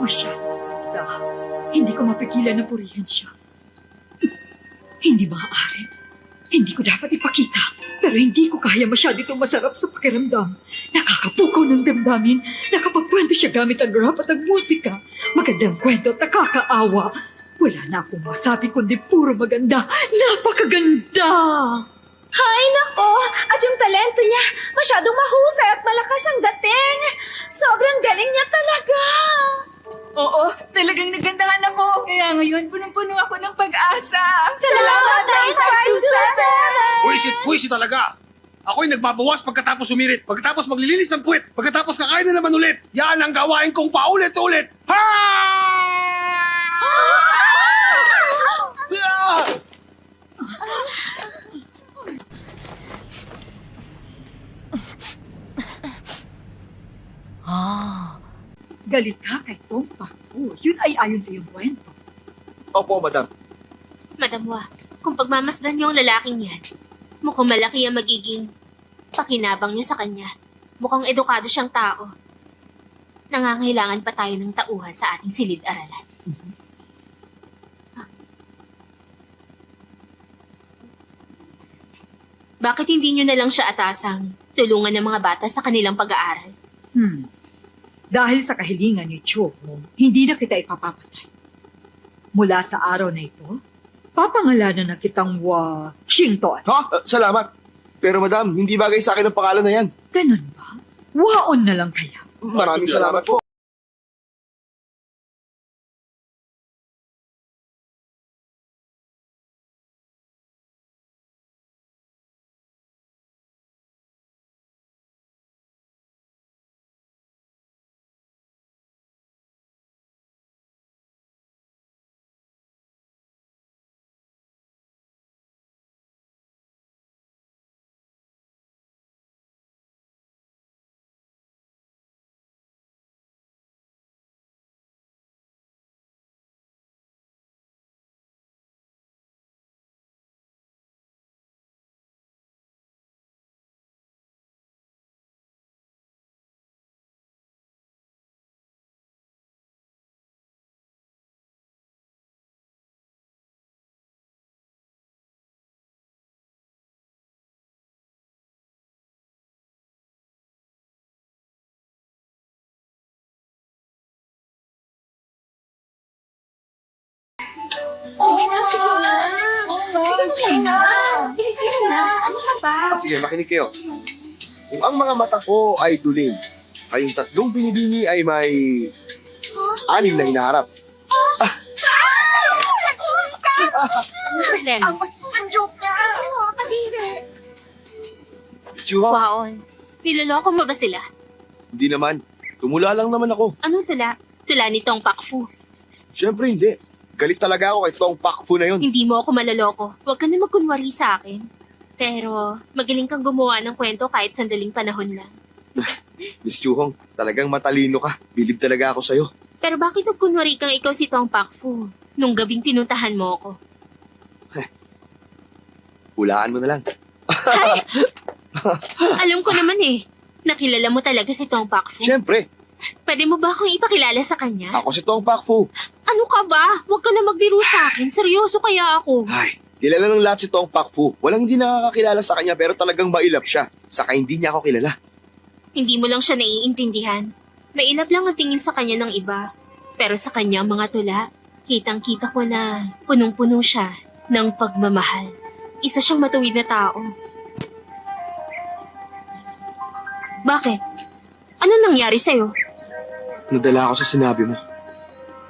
Masyado ganda. Hindi ko mapigilan na purihin siya. Hindi maaari. Hindi ko dapat ipakita. Pero hindi ko kaya masyado itong masarap sa pakiramdam. Nakakapukaw ng damdamin. Nakapagkwento siya gamit ang rap at ang musika. Magandang kwento at nakakaawa. Wala na akong masabi kundi puro maganda. Napakaganda! Hay nako! At yung talento niya, masyadong mahusay at malakas ang dating. Sobrang galing niya talaga. Oo, talagang nagandahan ako. Kaya ngayon, punong-puno ako ng pag-asa. Salamat, 9527! Buwisit talaga! Ako'y nagbabawas pagkatapos sumirit, pagkatapos maglilinis ng puwet, pagkatapos kakain na naman ulit. Yan ang gawain kong paulit-ulit. Ha! Galit ka kay Tong Pak Fu. Yun ay ayon sa iyong kwento. Opo, madam. Madam Wa, kung pagmamasdan niyo ang lalaking yan, mukhang malaki ang magiging pakinabang niyo sa kanya. Mukhang edukado siyang tao. Nangangailangan pa tayo ng tauhan sa ating silid-aralan. Bakit hindi niyo na lang siya atasang tulungan ng mga bata sa kanilang pag-aaral? Dahil sa kahilingan ni Cho, hindi na kita ipapapatay. Mula sa araw na ito, papangalanan na kitang Wa Xington. Ha? Salamat. Pero madam, hindi bagay sa akin ang pangalan na yan. Ganun ba? Waon na lang kaya. Maraming salamat po. Sige na, sige na. Sige na. Sige na. Ano ka ba? Sige, makinig kayo. Kung ang mga mata ko ay duling, kayong tatlong binibini ay may 6 na hinaharap. Ang joke na. Kadiri. Chuha, Waon. Niloloko mo ba sila? hindi naman. Tumula lang naman ako. Anong tula? Tula nitong Pakfu. Siyempre hindi. Galit talaga ako kay Tong Pakfu na yun. Hindi mo ako maloloko. Huwag ka na magkunwari sa akin. Pero magaling kang gumawa ng kwento kahit sandaling panahon lang. Miss Chuhong, talagang matalino ka. Bilib talaga ako sa'yo. Pero bakit nagkunwari kang ikaw si Tong Pakfu nung gabing pinuntahan mo ako? Hulaan mo na lang. Alam ko naman eh. Nakilala mo talaga si Tong Pakfu. Siyempre, Pwede mo ba akong ipakilala sa kanya? ako si Tong Pakfu. Ano ka ba? Huwag ka na magbiro sa akin. Seryoso kaya ako. Ay, kilala ng lahat si Tong Pakfu. Walang hindi nakakakilala sa kanya pero talagang mailap siya. Saka hindi niya ako kilala. Hindi mo lang siya naiintindihan. Mailap lang ang tingin sa kanya ng iba. Pero sa kanya mga tula, kitang-kita ko na punong-puno siya ng pagmamahal. Isa siyang matuwid na tao. Bakit? Ano nangyari sa'yo? Nadala ako sa sinabi mo.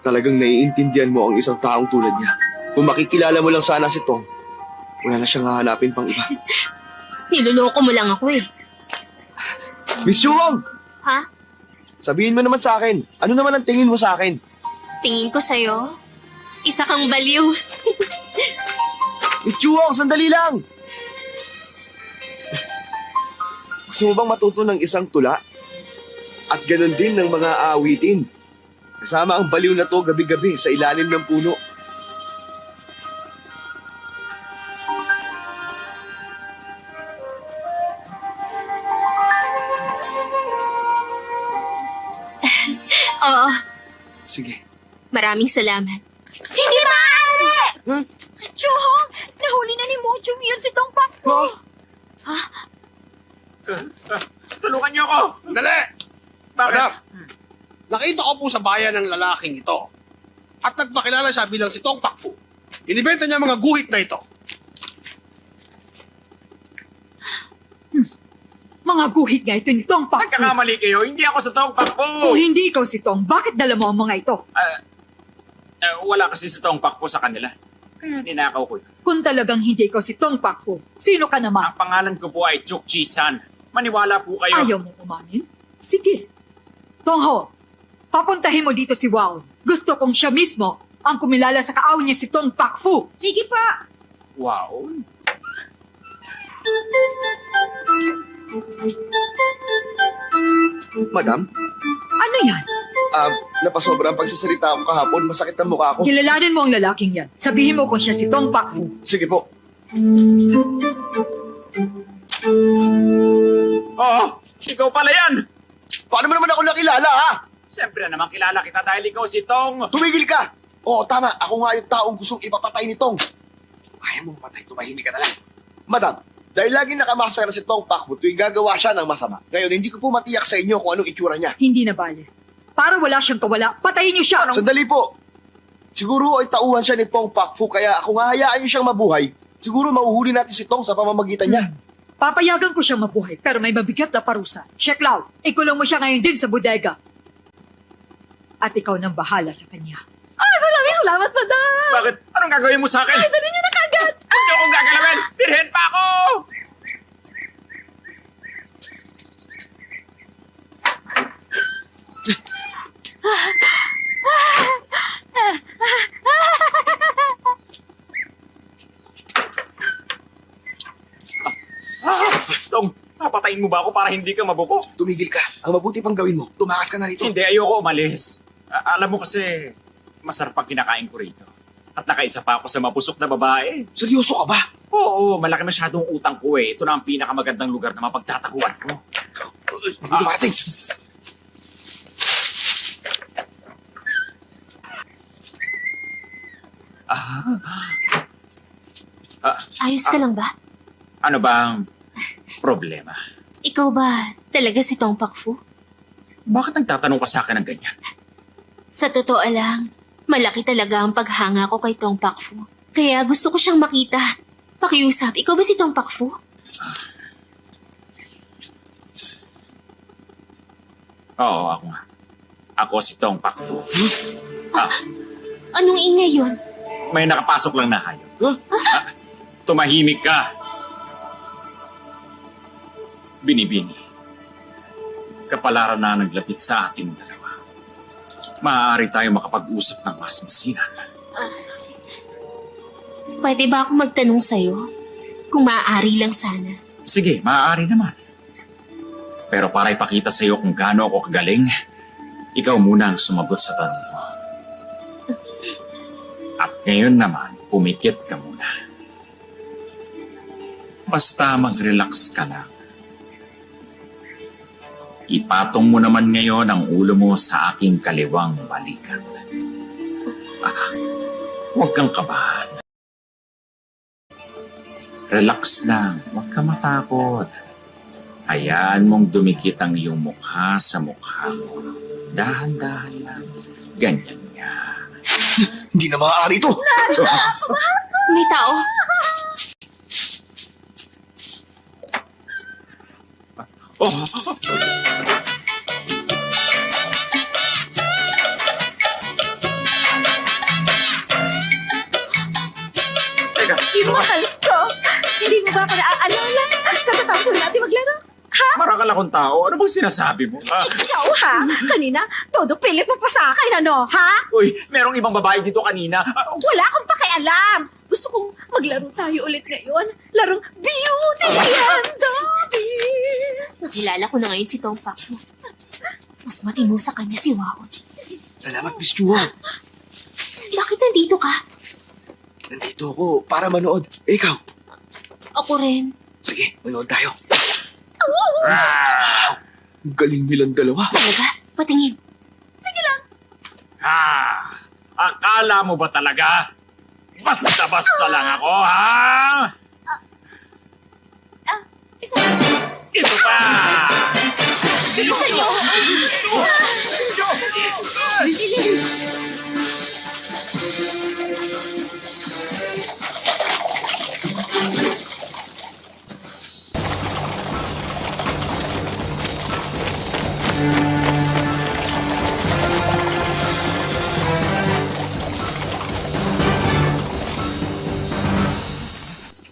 Talagang naiintindihan mo ang isang taong tulad niya. Kung makikilala mo lang sana si Tong, wala na siyang hahanapin pang iba. Niloloko mo lang ako eh. Miss Chuhong! Ha? Sabihin mo naman sa akin, ano naman ang tingin mo sa akin? Tingin ko sa'yo, isa kang baliw. Miss Chuhong, sandali lang! Gusto mo bang matuto ng isang tula? At ganun din ng mga awitin. Kasama ang baliw na to gabi-gabi sa ilalim ng puno. Oo, Sige. maraming salamat. Hindi maaari! Huh? Chuhong! Nahuli na ni Mojo yun si Tong Pakfu! Tulungan niyo ako! Dali! Bakit? Madam, nakita ko po sa bayan ng lalaking ito at nagpakilala siya bilang si Tong Pakfu. Inibenta niya mga guhit na ito. Mga guhit nga ito ni Tong Pakfu. Nagkakamali kayo, hindi ako sa Tong Pakfu! Kung hindi ikaw si Tong, bakit dala mo ang mga ito? Wala kasi sa Tong Pakfu sa kanila. Kaya ninakaw ko yun. Kung talagang hindi ikaw si Tong Pakfu, sino ka naman? Ang pangalan ko po ay Chuk Chi-san. Maniwala po kayo. Ayaw mong umamin? Sige. Tongho, papuntahin mo dito si Wao. Gusto kong siya mismo ang kumilala sa kaaw niya si Tong Pakfu. Sige pa! Wow. Madam, Ano yan? napasobra ang pagsasalita ko kahapon. Masakit ang mukha ko. Kilalanin mo ang lalaking yan. Sabihin mo kung siya si Tong Pakfu. Sige po. Oo, ikaw pala yan! Paano mo naman ako nakilala, ha? Siyempre naman kilala kita dahil ikaw si Tong. Tumigil ka! Oo, tama. Ako nga yung taong gustong ipapatay ni Tong. Ayaw mong patay, tumahimik ka na lang. Madam, dahil lagi nakamaskara si Tong Pakfu tuwing gagawa siya ng masama. Ngayon, hindi ko po matiyak sa inyo kung anong itsura niya. Hindi na bale. Para wala siyang kawala, patayin niyo siya. Sandali po. Siguro ay tauhan siya ni Tong Pakfu kaya kung hahayaan niyo siyang mabuhay, siguro mahuhuli natin si Tong sa pamamagitan niya. Papayagan ko siyang mabuhay, pero may mabigat na parusa. Sheklaw, ikulong mo siya ngayon din sa bodega. At ikaw nang bahala sa kanya. Ay, maraming salamat, madam! Bakit? Anong gagawin mo sa akin? Ay, dali niyo na kagad! Huwag niyo akong gagalawin! Birhen pa ako! Tong, papatayin mo ba ako para hindi ka mabuko? Tumigil ka. Ang mabuti pang gawin mo, tumakas ka na rito. Hindi, ayoko umalis. Alam mo kasi, masarap ang kinakain ko rito. At nakaisa pa ako sa mapusok na babae. Seryoso ka ba? Oo, malaki masyadong utang ko eh. Ito na ang pinakamagandang lugar na mapagtataguan ko. Hindi marating. Ayos ka lang ba? Ano bang problema? Ikaw ba talaga si Tong Pakfu? Bakit nagtatanong ka sa akin ng ganyan? Sa totoo lang, Malaki talaga ang paghanga ko kay Tong Pakfu. Kaya gusto ko siyang makita. Pakiusap, ikaw ba si Tong Pakfu? Oo, ako nga. Ako si Tong Pakfu. Anong ingay yun? May nakapasok lang na hayop. Tumahimik ka. Binibini. Kapalaran na naglapit sa ating dalawa. Maaari tayo makapag-usap ng mas masinan. Pwede ba akong magtanong sa'yo? Kung maaari lang sana. Sige, maaari naman. Pero para ipakita sa iyo kung gaano ako kagaling, ikaw muna ang sumagot sa tanong mo. At ngayon naman, pumikit ka muna. Basta mag-relax ka lang. Ipatong mo naman ngayon ang ulo mo sa aking kaliwang balikat. Huwag kang kabahan. Relax lang, huwag ka matakot. Hayaan mong dumikit ang iyong mukha sa mukha mo. Dahan-dahan lang. Ganyan nga. Hindi na maaari ito. May tao. Oh! Teka, sino ka? Mahal ko. Hindi mo ba ako naaalala? Katatapos na natin maglaro. Ha? Marakal akong tao. Ano bang sinasabi mo? Ikaw ha? Kanina, todo pilit mo pa sa akin, ano? Ha? Uy, merong ibang babae dito kanina. Wala akong pakialam. Gusto kong maglaro tayo ulit ngayon. Larong beauty and the beast. Nakilala ko na ngayon si Tong Pakfu. Mas matino sa kanya si Waon. Salamat, Miss Chuan. Bakit nandito ka? Nandito ako para manood. Eh, ikaw. Ako rin. Sige, manood tayo. Ang galing nilang dalawa. Talaga? Patingin. Akala mo ba talaga? Basta-basta lang ako, ha? Ito pa! Bilisan niyo!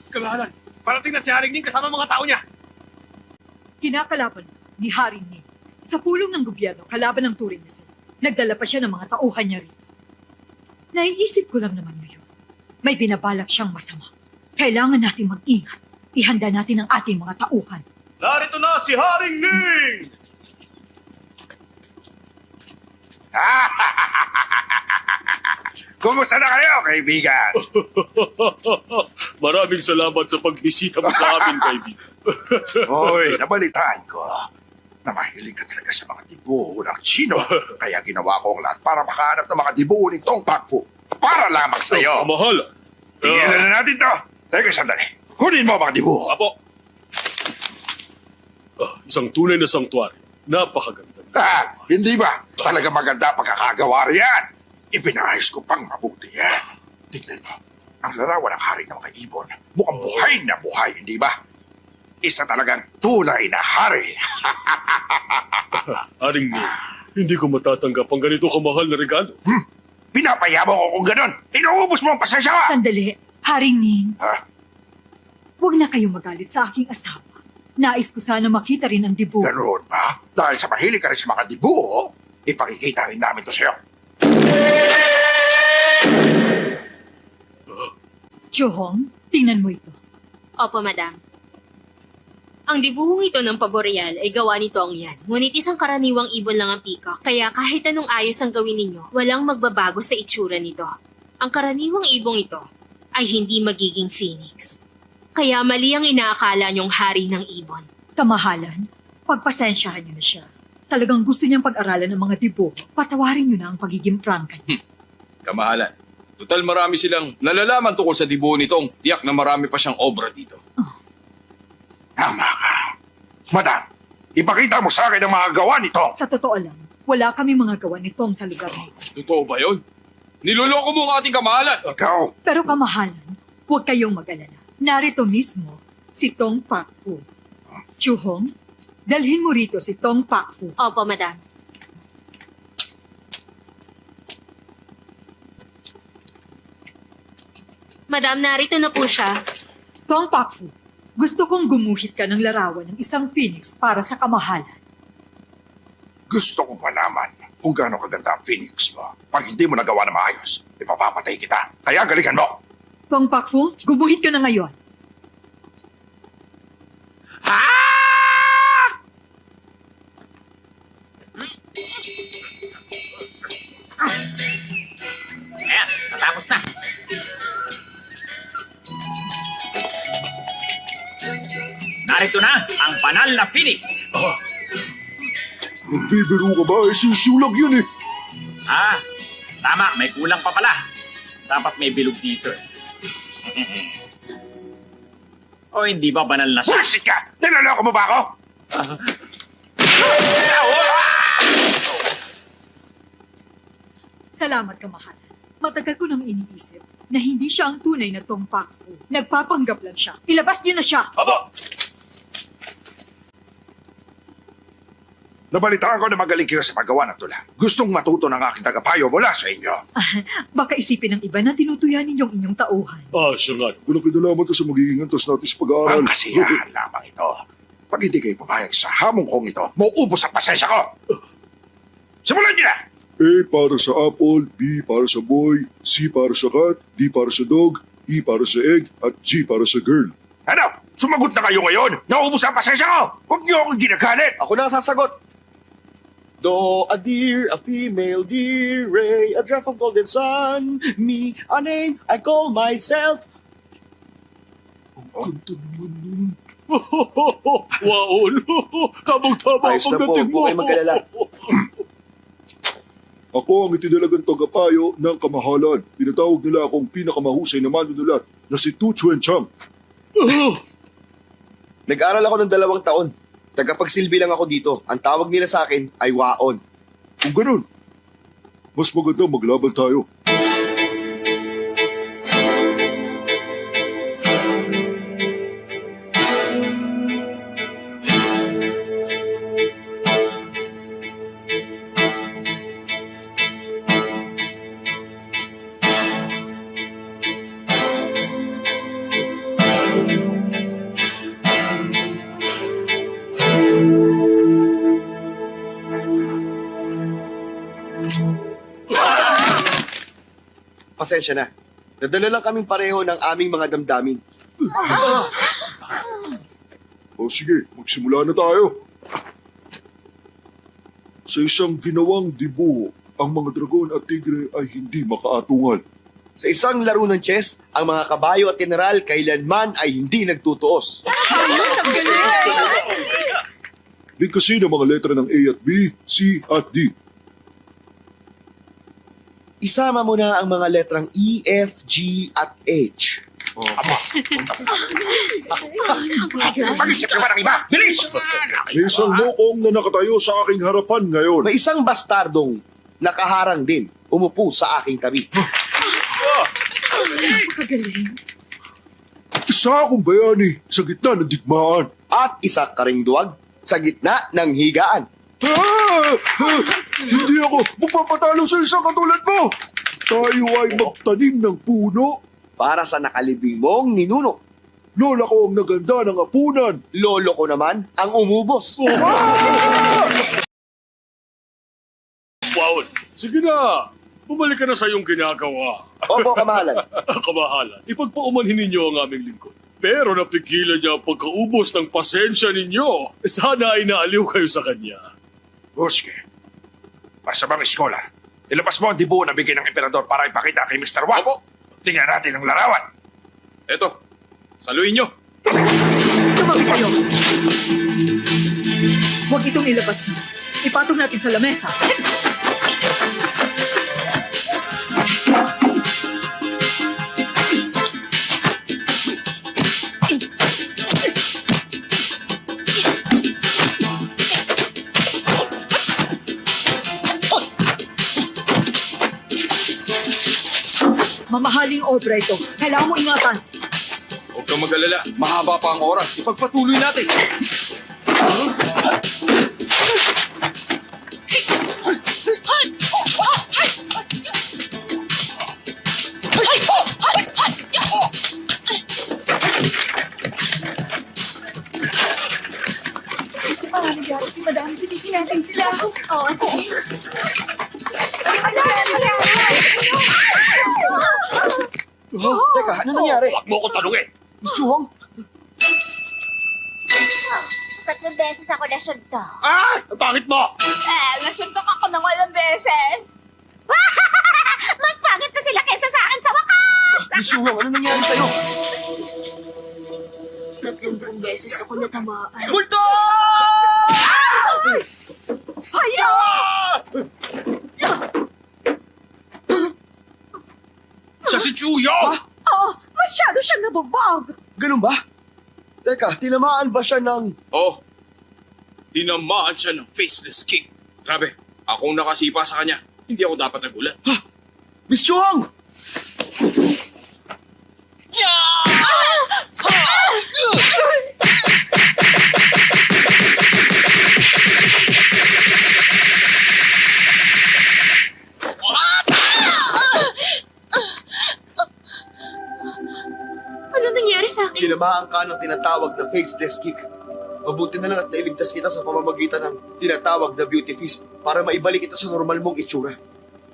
Kamahalan, parating na si Haring Ning kasama mga tao niya. Kinakalaban ni Haring Ning sa pulong ng gobyerno kalaban ng Turing niya. Nagdala pa siya ng mga tauhan niya rin. Naiisip ko lang naman ngayon, may binabalak siyang masama. Kailangan natin mag-ingat. Ihanda natin ang ating mga tauhan. Narito na si Haring Ning! Kumusta na kayo, kaibigan? Maraming salamat sa pagbisita mo sa amin, kaibigan. Hoy, nabalitaan ko na mahilig ka talaga sa mga dibuho ng Chino. Kaya ginawa ko ang lahat para makahanap ng mga dibuho ni Tong Pakfu. Para lamang sa'yo. Kamahalan. Tigilan na natin to. Teka, sandali. Kunin mo ang mga dibuho. Apo. Isang tunay na sangtuary. Napakaganda. Hindi ba? Talaga maganda pagkakagawa riyan. Ipinahayos ko pang mabuti yan. Tignan mo. Ang larawan ng hari ng mga ibon. Mukhang buhay na buhay, hindi ba? Isa talagang tunay na hari. Haring Ning, hindi ko matatanggap ang ganito kamahal na regalo. Pinapayabang ko kung ganon. Inuubos mo ang pasensya ka. Sandali, Haring Ning, Ha? huwag na kayong magalit sa aking asawa. Nais ko sana makita rin ang dibuho. Ganoon ba? Dahil sa mahilig ka rin sa mga dibuho, ipakikita rin namin to sa'yo. Johong, tingnan mo ito. Opo, madam. Ang dibuhong ito ng paboreal ay gawa ni Tong Yan. Ngunit isang karaniwang ibon lang ang peacock. Kaya kahit anong ayos ang gawin ninyo, walang magbabago sa itsura nito. Ang karaniwang ibong ito ay hindi magiging phoenix. Kaya mali ang inaakala niyong hari ng ibon. Kamahalan, pagpasensyahan niyo na siya. Talagang gusto niyang pag-aralan ng mga dibuho. Patawarin niyo na ang pagiging prangka niya. Kamahalan. Total marami silang nalalaman tungkol sa dibuho nitong tiyak na marami pa siyang obra dito. Tama ka. Madam, ipakita mo sa akin ang mga gawa nito. Sa totoo lang, wala kami mga gawa nitong sa lugar nito. Totoo ba yun? Niloloko mo ang ating kamahalan. Ikaw, Pero kamahalan, huwag kayong mag-alala. Narito mismo si Tong Pakfu. Chuhong, dalhin mo rito si Tong Pakfu. Opo, madam. Madam, narito na po siya. Tong Pakfu, gusto kong gumuhit ka ng larawan ng isang phoenix para sa kamahalan. gusto kong malaman kung gaano kaganda ang Phoenix mo. Pag hindi mo nagawa na maayos, ipapapatay kita. Kaya galingan mo. Tong Pakfu, gumuhit ka na ngayon. Ayan, natapos na. Narito na ang banal na Phoenix. Nagbibiro ka ba? Sisulag yun eh. Ah, tama, may kulang pa pala. Dapat may bilog dito. O hindi ba banal na siya? Bullshit ka! Niloloko mo ba ako? Salamat, kamahalan. Matagal ko nang iniisip na hindi siya ang tunay na Tong Pakfu. Nagpapanggap lang siya. Ilabas niyo na siya! Abo! Nabalitaan ko na magaling kayo sa paggawa ng tula. Gustong matuto ng aking tagapayo mula sa inyo. Baka isipin ng iba na tinutuyan ninyong inyong tauhan. Siya nga. Walang kinalaman to sa magiging antas natin sa pag-aaral. Ang kasiyahan lamang ito. Pag hindi kayo pumayag sa hamong kong ito, mauubos ang pasensya ko. Simulan niyo na! A para sa apple, B para sa boy, C para sa cat, D para sa dog, E para sa egg, at G para sa girl. Ano? Sumagot na kayo ngayon! Nauubos ang pasensya ko! Huwag niyo akong ginagalit! Ako na ang sasagot. Do, a deer, a female deer, ray, a drop of golden sun, me, a name, I call myself. Ang ganda naman nun. Waon! Tamang-tama Ayos ang na po, pagdating mo. huwag kayong mag-alala. Ako ang itinalagang tagapayo ng kamahalan. Tinatawag nila akong pinakamahusay na manunulat na si Tu Chuen Chang. Nag-aral ako ng 2 taon. Tagapagsilbi lang ako dito. Ang tawag nila sa akin ay Waon. Kung ganun, mas maganda maglaban tayo. Pasensya na. Nadala lang kaming pareho ng aming mga damdamin. O sige, magsimula na tayo. Sa isang ginawang dibuho, ang mga dragon at tigre ay hindi makaatungal. Sa isang laro ng chess, ang mga kabayo at general kailanman ay hindi nagtutuos. Bigkasin ang mga letra ng A at B, C at D. Isama mo na ang mga letrang E, F, G at H. Mag-isip ka ba ng iba? Bilis! May isang mokong na nakatayo sa aking harapan ngayon. May isang bastardong nakaharang din umupo sa aking tabi. Isa akong bayani sa gitna ng digmaan. At isa ka ring duwag sa gitna ng higaan. Hindi ako magpapatalo sa isang katulad mo. Tayo ay magtanim ng puno. Para sa nakalibing mong ninuno. Lola ko ang naganda ng apunan. Lolo ko naman ang umubos. Wow. Sige na. Bumalik ka na sa iyong ginagawa. Opo, kamahalan. Kamahalan, ipagpaumanhin ninyo ang aming lingkod. Pero napigilan niya ang pagkaubos ng pasensya ninyo. Sana ay naaliw kayo sa kanya. O sige. Masamang scholar. Ilabas mo ang dibuho na bigay ng emperador para ipakita kay Mr. Wang. Opo. Tingnan natin ang larawan. Eto, saluhin nyo. Tumabi kayo. Huwag itong ilabas na. Ipatong natin sa lamesa. mamahaling obra ito. Kailangan mo ingatan. Huwag kang mag-alala. Mahaba pa ang oras. Ipagpatuloy natin. Kasi marami dyan. Kasi madami silipin natin sila. Oo, sige. Teka, ano nangyari? Huwag mo ko tanungin. Miss Chuhong? 3 beses ako nasunto. Ah! Ang pangit mo! Nasuntok ako ng walang beses. Mas pangit na sila kaysa sa akin sa wakas! Miss Chuhong, ano nangyari sa'yo? 3 beses ako natamaan. Multo! Hayo! Siya si Chuyo! Oh, masyado siyang nabugbog. Ganun ba? Teka, tinamaan ba siya ng... Oh, tinamaan siya ng faceless king. Grabe, ako ang nakasipa sa kanya. Hindi ako dapat nagulat. Miss Chuhong! Ano nangyari sa akin? Tinamaan ka ng tinatawag na faceless kick. Mabuti na lang at nailigtas kita sa pamamagitan ng tinatawag na beauty feast para maibalik kita sa normal mong itsura.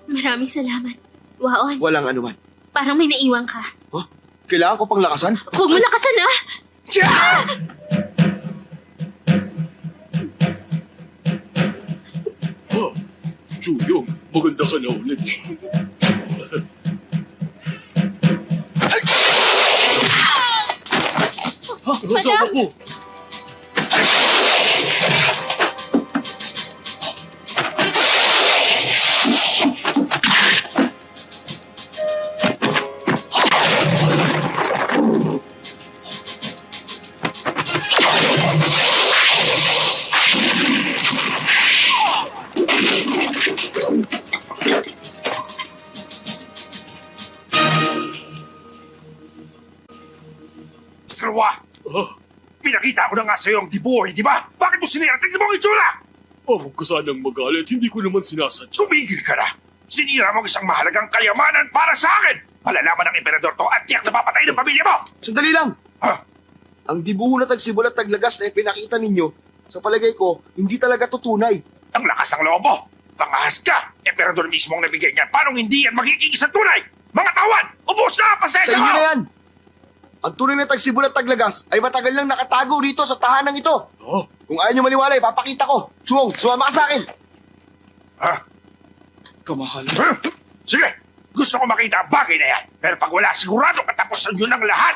Maraming salamat. Waon, Walang anuman. parang may naiwan ka. Huh? Kailangan ko pang lakasan? Huwag mo lakasan ah! Chuyong, maganda ka na ulit. Nasaan ako? Sarwa! Pinakita ko na nga sa'yo ang dibuhay, di ba? Bakit mo sinira? Tignan mo ang itsura! Huwag ka sanang magalit. Hindi ko naman sinasadya. Tumigil ka na! Sinira mo ang isang mahalagang kayamanan para sa akin! Malalaman ng emperador to at tiyak na papatay ng pamilya mo! Sandali lang! Ha? Ang dibuho na tagsibol at taglagas na ipinakita ninyo, sa palagay ko, hindi talaga tutunay. Ang lakas ng loob mo! Pangahas ka! Emperador mismo ang nabigay niya. Paano hindi yan magiging isang tunay? Mga tawad! Ubus na! Sa Pasensya inyo mo! na yan! Ang tunay na tagsibol at taglagas ay matagal nang nakatago rito sa tahanang ito. Oh, Kung ayaw nyo maniwala, ipapakita ko. Chuong, sumama ka sa akin. Ha? kamahalan. Huh? Sige! Gusto ko makita ang bagay na yan. Pero pag wala, sigurado katapusan nyo ng lahat!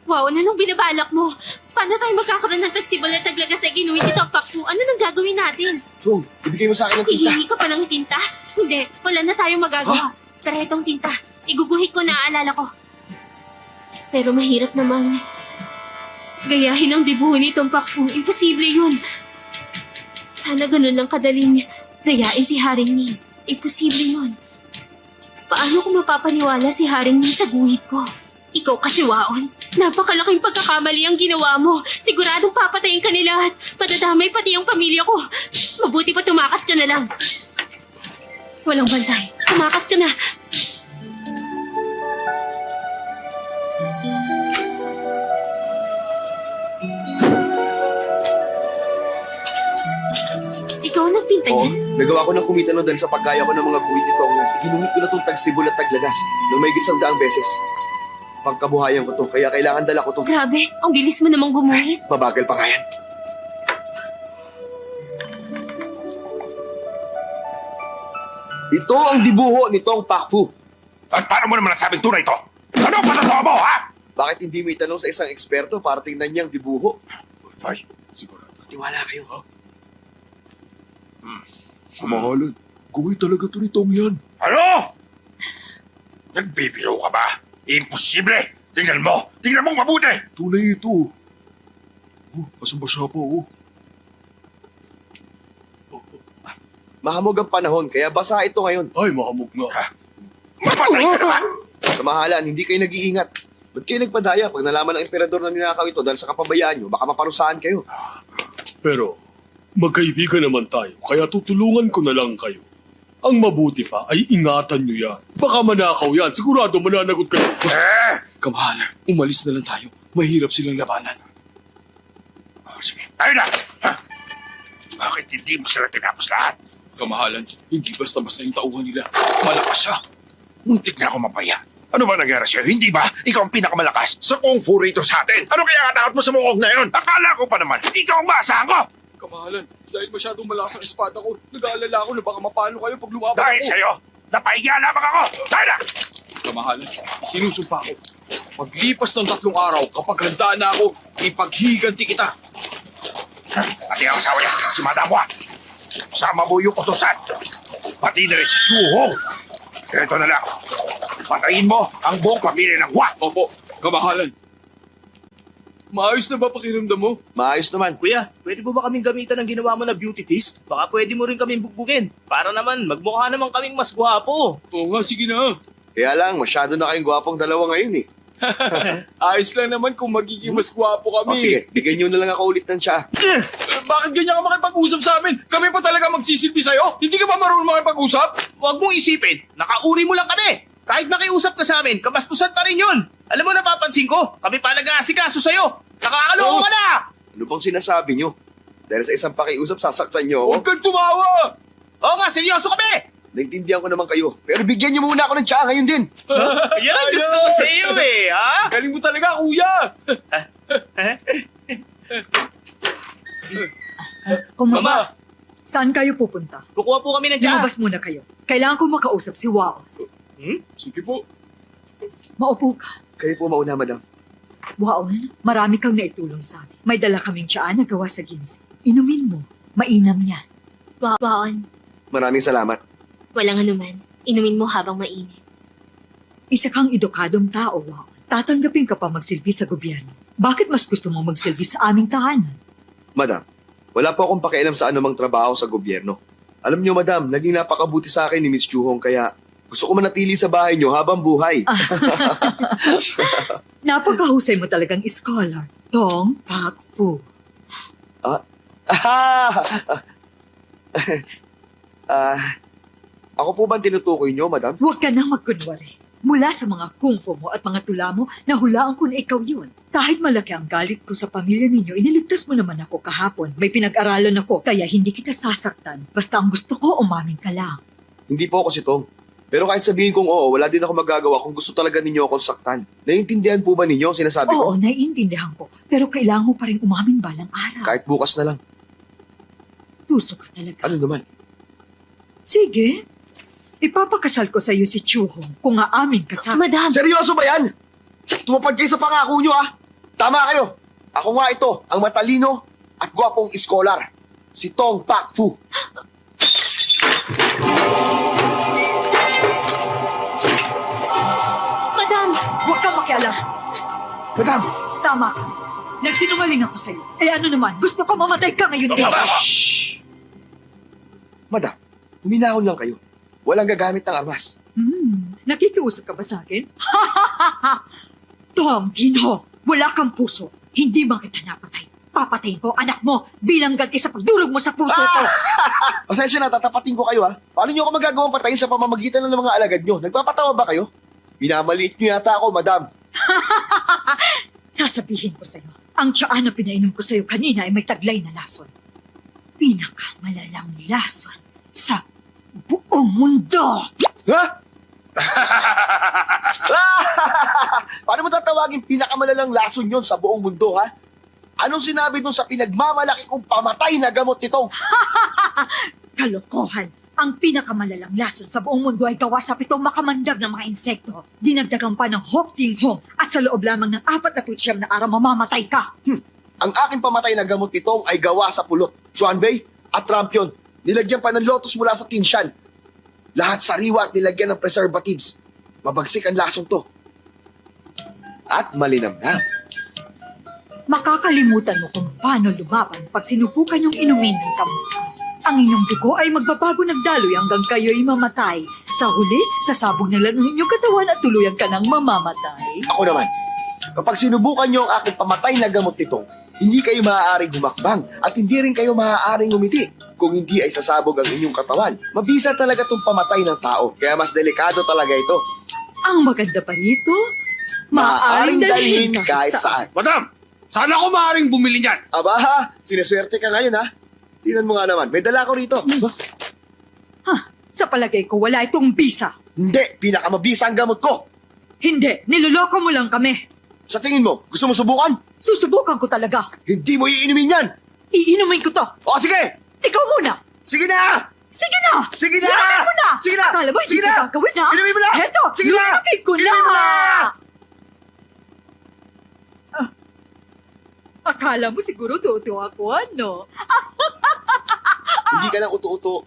Wow, ano nung binabalak mo? Paano tayo magkakaroon ng tagsibol at taglagas sa ginuwi ni Top Paksu? Ano nang gagawin natin? Chuong, ibigay mo sa akin ng tinta. Hihingi ka pa ng tinta? Hindi, wala na tayong magagawa. Pero itong tinta, iguguhit ko na aalala ko. Pero mahirap namang gayahin ang dibuho ni Tom Pakfu. Imposible yun. Sana ganun lang kadaling dayain si Haring Ning. Imposible yun. Paano ko mapapaniwala si Haring Ning sa guhit ko? Ikaw kasi, Waon. Napakalaking pagkakamali ang ginawa mo. Siguradong papatayin ka nila at madadamay pati ang pamilya ko. Mabuti pa tumakas ka na lang. Walang bantay. Tumakas ka na. Ikaw ang nagpinta Oo, niyan? nagawa ko ng kumitano dahil sa paggaya ko ng mga guhit nito. Ginungit ko na itong tagsibol at taglagas nang may 100 beses. Pagkabuhayan ko to, kaya kailangan dala ko to. Grabe, ang bilis mo namang gumuhit. Mabagal pa nga yan. Ito ang dibuho nitong Pakfu. At paano mo naman nasabing tunay ito? Ano pa totoo mo, ha? Bakit hindi mo itanong sa isang eksperto para tingnan niyang dibuho? Ay, sigurado. Tiwala kayo, ha? Kamahalan, guhit talaga to ni Tong yan. Ano? Nagbibiro ka ba? Imposible! Tingnan mo! Tingnan mo mabuti! Tunay ito. Oh, basang-basa pa, oh. Mahamog ang panahon, kaya basa ito ngayon. Ay, mahamog nga. Mapatay ka naman! Kamahalan, hindi kayo nag-iingat. Ba't kayo nagpadaya pag nalaman ng emperador na ninakaw ito dahil sa kapabayaan nyo, baka maparusahan kayo. Pero, magkaibigan naman tayo, kaya tutulungan ko na lang kayo. Ang mabuti pa ay ingatan nyo yan. Baka manakaw yan, sigurado mananagot kayo. Kamahalan, umalis na lang tayo. Mahirap silang labanan. Sige, tayo na! Ha? Bakit hindi mo sila tinapos lahat? Kamahalan, hindi basta-basta yung tauhan nila. Malakas siya. Muntik na ako mapaya. Ano ba nangyari sa'yo? Hindi ba? Ikaw ang pinakamalakas sa kung fu rito sa atin. Ano kaya katakot mo sa mukog na yun? Akala ko pa naman, ikaw ang maasahan ko! Kamahalan, dahil masyadong malakas ang espada ko, nag-aalala ako na baka mapano kayo pag lumaban Dahil ako. sa'yo, napahiya lamang ako! Tayo na! Kamahalan, sinusumpa ko. Paglipas ng 3 araw, kapag handa na ako, ipaghiganti kita. Pati ang asawa niya, si Madam Hua. Sama mo yung utosan. Pati na rin si Chu Hong. Ito na lang. Patayin mo ang buong pamilya ng Hua. Opo, kamahalan. Maayos na ba pakiramdam mo? Maayos naman. Kuya, pwede po ba kaming gamitan ng ginawa mo na beauty feast? Baka pwede mo rin kaming bugbugin. Para naman, magmukha naman kaming mas gwapo. Oo nga, sige na. Kaya lang, masyado na kayong gwapong dalawa ngayon eh. Ayos lang naman kung magiging mas gwapo kami. O sige, bigyan nyo na lang ako ulit ng tsa. Bakit ganyan ka makipag-usap sa amin? Kami pa talaga magsisilbi sa'yo? Hindi ka ba marunong makipag-usap? Huwag mong isipin, nakauri mo lang kami. Kahit makiusap ka sa amin, kabastusan pa rin yun. Alam mo, napapansin ko, kami pa nag-aasikaso sa'yo. Nakakaloko ka na! Ano bang sinasabi nyo? Dahil sa isang pakiusap, sasaktan nyo Huwag ako. kang tumawa! Oo nga, seryoso kami! Naintindihan ko naman kayo. Pero bigyan nyo muna ako ng tsa ngayon din. Yan ang gusto ko sa iyo eh, ha? Galing mo talaga, kuya! Kumusta? Saan kayo pupunta? Kukuha po kami ng tsa. Lumabas muna kayo. Kailangan ko makausap si Wao. Sige po. Maupo ka. Kayo po mauna, madam. Waon, marami kang naitulong sa amin. May dala kaming tiyaan na gawa sa ginsi. Inumin mo. Mainam yan. Waon, Maraming salamat. walang anuman. Inumin mo habang mainit. Isa kang edukadong tao, Waon. Tatanggapin ka pa magsilbi sa gobyerno. Bakit mas gusto mo magsilbi sa aming tahanan? Madam, wala po akong pakialam sa anumang trabaho sa gobyerno. Alam nyo, madam, naging napakabuti sa akin ni Miss Chu Hong kaya gusto ko manatili sa bahay nyo habang buhay. Napakahusay mo talagang scholar. Tong Pak Fu. Ako po bang tinutukoy nyo, madam? Huwag ka nang magkunwari. Mula sa mga kung fu mo at mga tula mo, nahulaan ko na ikaw yun. Kahit malaki ang galit ko sa pamilya ninyo, iniligtas mo naman ako kahapon. May pinag-aralan ako, kaya hindi kita sasaktan. Basta ang gusto ko, umamin ka lang. Hindi po ako si Tong. Pero kahit sabihin kong oo, wala din ako magagawa kung gusto talaga ninyo akong saktan. Naiintindihan po ba ninyo ang sinasabi ko? Oo, naiintindihan ko. Pero kailangan mo pa rin umamin balang araw. Kahit bukas na lang. Tuso ka talaga. Ano naman? Sige. Ipapakasal ko sa iyo si Chu Hong kung aamin ka sa... Madam! Seryoso ba yan? Tumapad kayo sa pangako nyo, ah. Tama kayo. Ako nga ito, ang matalino at gwapong iskolar. Si Tong Pak Fu. Madam! Huwag kang makialam. Madam! Tama ka. Nagsinungaling ako sa iyo. Eh ano naman, gusto ko mamatay ka ngayon din. Madam, huminahon lang kayo. Walang gagamit ng armas. Nakikiusap ka ba sa akin? Tong Tinho, wala kang puso. Hindi man kita napatay. Papatayin ko anak mo bilang ganti sa pagdurog mo sa puso ko. Pasensya na, tatapatin ko kayo, ha. Paano nyo ako magagawang patayin sa pamamagitan ng mga alagad nyo? Nagpapatawa ba kayo? Pinamaliit nyo yata ako, madam. Sasabihin ko sa'yo, ang tiyaan na pinainom ko sa'yo kanina ay may taglay na lason. Pinakamalalang lason sa buong mundo. Ha? Paano mo tatawagin pinakamalalang lason yon sa buong mundo, ha? Anong sinabi dun sa pinagmamalaki kong pamatay na gamot nitong? Kalokohan. Ang pinakamalalang lason sa buong mundo ay gawa sa 7 makamandag na mga insekto. Dinagdagan pa ng Hok Ting Hong at sa loob lamang ng 49 na araw mamamatay ka. Ang aking pamatay na gamot nitong ay gawa sa pulot, Chuanbei at Rampion. Nilagyan pa ng lotus mula sa Tinshan. Lahat sariwa at nilagyan ng preservatives. Mabagsik ang lasong to. At malinamnam. Makakalimutan mo kung paano lumaban pag sinubukan yung inumin ng kamot. Ang inyong dugo ay magbabago ng daloy hanggang kayo'y mamatay Sa huli, sasabog na lang ang inyong katawan at tuluyan ka ng mamamatay. Ako naman, kapag sinubukan nyo ang aking pamatay na gamot nitong, hindi kayo maaaring humakbang at hindi rin kayo maaaring umiti. Kung hindi ay sasabog ang inyong katawan, mabisa talaga itong pamatay ng tao. Kaya mas delikado talaga ito. Ang maganda pa rito, Maaaring dalhin kahit saan. Madam, saan ako maaaring bumili niyan? Aba ha, sinaswerte ka ngayon ha. Tingnan mo nga naman, may dala ko rito. Sa palagay ko, wala itong bisa. Hindi, pinakamabisa ang gamot ko. Hindi, niloloko mo lang kami. Sa tingin mo, gusto mo subukan? Susubukan ko talaga. Hindi mo iinumin yan. Iinumin ko to. O sige, Ikaw muna. sige na! Sige na! Sige na! Inumin mo na! Sige na! Akala mo, Sige hindi na! ko gagawin ha? Inumin mo na! Heto, Sige na! inumin ko na! Inumin mo na! Akala mo siguro totoo ako, ano? Hindi ka lang uto-uto.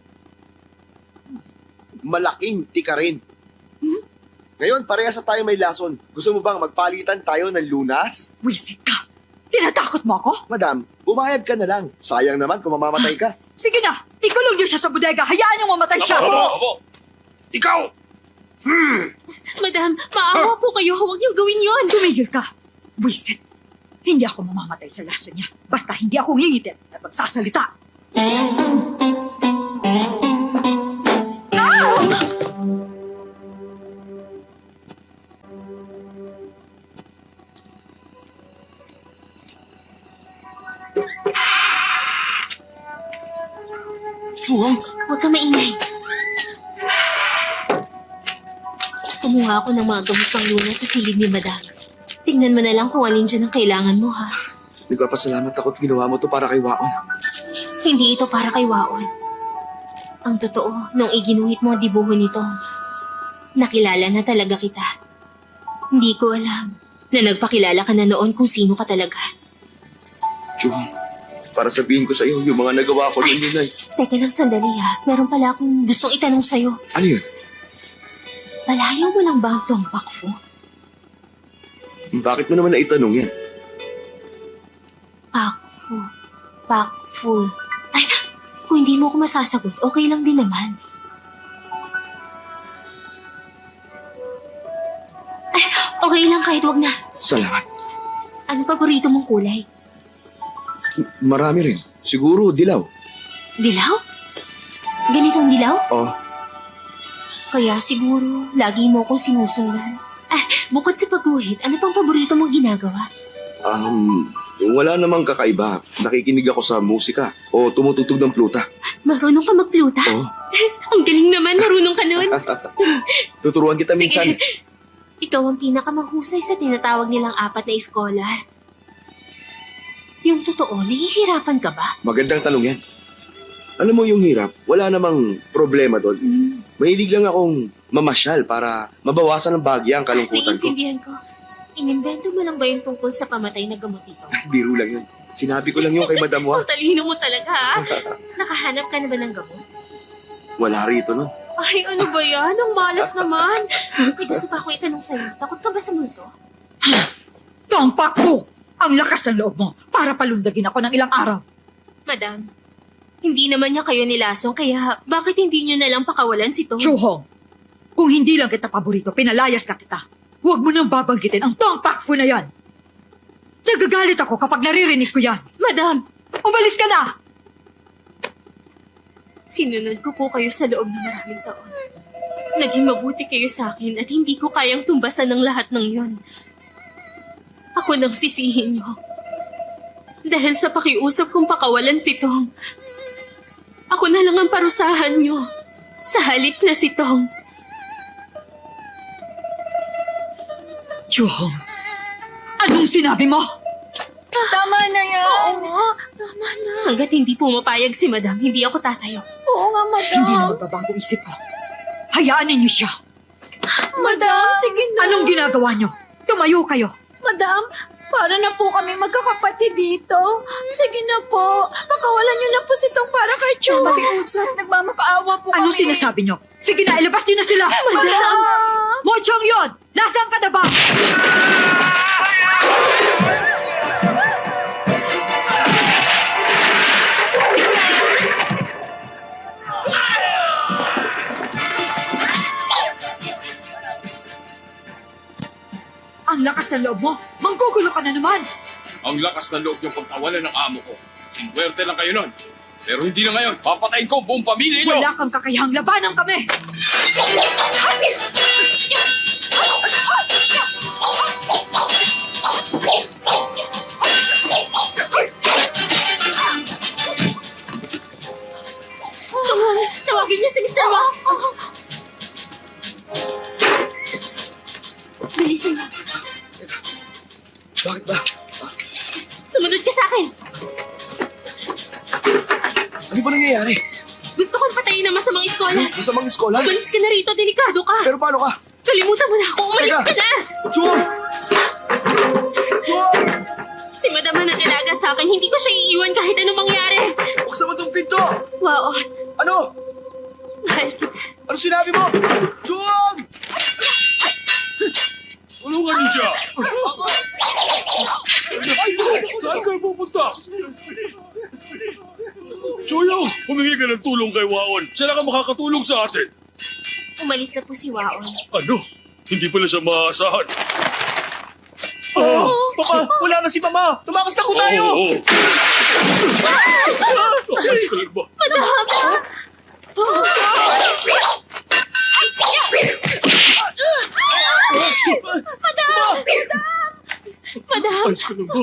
Malaking tika rin. Ngayon, parehas na tayo may lason. Gusto mo bang magpalitan tayo ng lunas? Wisit ka. Tinatakot mo ako? Madam, bumayag ka na lang. Sayang naman kung mamamatay ka. Sige na, ikulong niyo siya sa bodega. Hayaan niyong mamatay siya. Opo! Ikaw! Madam, maawa po kayo. Huwag niyong gawin yon. Tumigil ka. Wisit. Hindi ako mamamatay sa lasa niya. Basta hindi ako ngingitin at magsasalita. Suwang, Huwag ka maingay. Kumuha ako ng mga gamot pang luna sa silid ni Madam. Tingnan mo na lang kung alin dyan ang kailangan mo, ha? nagpapasalamat ako at ginawa mo to para kay Waon. Hindi ito para kay Waon. Ang totoo, nung iginuhit mo ang dibuho nito, nakilala na talaga kita. Hindi ko alam na nagpakilala ka na noon kung sino ka talaga. Chua, para sabihin ko sa iyo yung mga nagawa ko noon yun ay... Teka lang sandali ha. Meron pala akong gustong itanong sa'yo. Ano yun? Palayaw mo lang ba ang Tongpak Fu? Bakit mo naman naitanong yan? Pak Fu. Ay, kung hindi mo ako masasagot, okay lang din naman. Ay, okay lang kahit wag na. Salamat. Ano paborito mong kulay? Marami rin. Siguro dilaw. Dilaw? Ganitong dilaw? Oh, Kaya siguro, lagi mo akong sinusundan. Bukod sa pagguhit, ano pang paborito mong ginagawa? wala namang kakaiba. Nakikinig ako sa musika o tumutugtog ng pluta. Marunong ka magpluta? Oh, Ang galing naman, marunong ka nun. tuturuan kita minsan. Sige, ikaw ang pinakamahusay sa tinatawag nilang 4 na scholar. Yung totoo, nahihirapan ka ba? Magandang tanong yan. Alam mo yung hirap, wala namang problema doon. Mahilig lang akong mamasyal para mabawasan ng bagya ang kalungkutan ko. Naiintindihan ko. Inimbento mo lang ba yung tungkol sa pamatay na gamot ito? Biro lang yun. Sinabi ko lang yun kay Madam Wa. Ang talino mo talaga, ha? Nakahanap ka na ba ng gamot? Wala rito, no? Ay, ano ba yan? Ang malas naman. May gusto pa akong itanong sa'yo. Takot ka ba sa multo? Tongpak Fu! Ang lakas ng loob mo para palundagin ako ng ilang araw. Madam, hindi naman niya kayo nilasong, kaya bakit hindi niyo na lang pakawalan si Tong? Chuhong, kung hindi lang kita paborito, pinalayas na kita. Huwag mo nang babanggitin ang Tongpak Fu na yan. Nagagalit ako kapag naririnig ko yan. Madam, Umalis ka na! sinunod ko po kayo sa loob ng maraming taon. Naging mabuti kayo sa akin at hindi ko kayang tumbasan ng lahat ng yon. Ako nang sisihin niyo. Dahil sa pakiusap kong pakawalan si Tong, ako na lang ang parusahan niyo. Sa halip na si Tong. Chuhong, anong sinabi mo? Tama na yan. Oo, tama na. Hanggat hindi pumapayag si Madam, hindi ako tatayo. Oo nga, madam. Hindi na magbabago isip ko. Hayaan ninyo siya. Madam, sige na. Anong ginagawa niyo? Tumayo kayo. Madam, para na po kami magkakapatid dito. Sige na po. Pakawalan niyo na po si Tong para kay Chu. Nagmamakaawa po kami. Anong sinasabi niyo? Sige na, ilabas niyo na sila. Madam! Mochong yon! Nasaan ka na ba? loob mo? Manggugulo ka na naman. Ang lakas ng loob niyong pagtawalan ng amo ko. Sinwerte lang kayo nun. Pero hindi na ngayon. Papatayin ko buong pamilya niyo. Wala kang kakayahang labanan kami. Tawagin niyo si Mr. Wang. Bilisan mo. Bakit ba? Sumunod ka sa akin. Ano ba nangyayari? Gusto kong patayin ang masamang eskola. Masamang eskola? Umalis ka na rito, delikado ka. Pero paano ka? Kalimutan mo na ako, umalis Teka. ka na. Chum! Chum! Si Madam ang nag-alaga sa akin, hindi ko siya iiwan kahit anong mangyari. Buksan mo itong pinto! Wow, Ano? mahal kita. Ano sinabi mo? Chum! Tulungan niyo siya! Saan kayo pupunta? Choyong, humingi ka ng tulong kay Waon. Siya lang ang makakatulong sa atin. Umalis na po si Waon. Ano? Hindi pala siya maaasahan. Papa, wala na si Mama. Tumakas na ko tayo. Oo. Ayos ka lang ba? Madam! Ayos ka lang ba?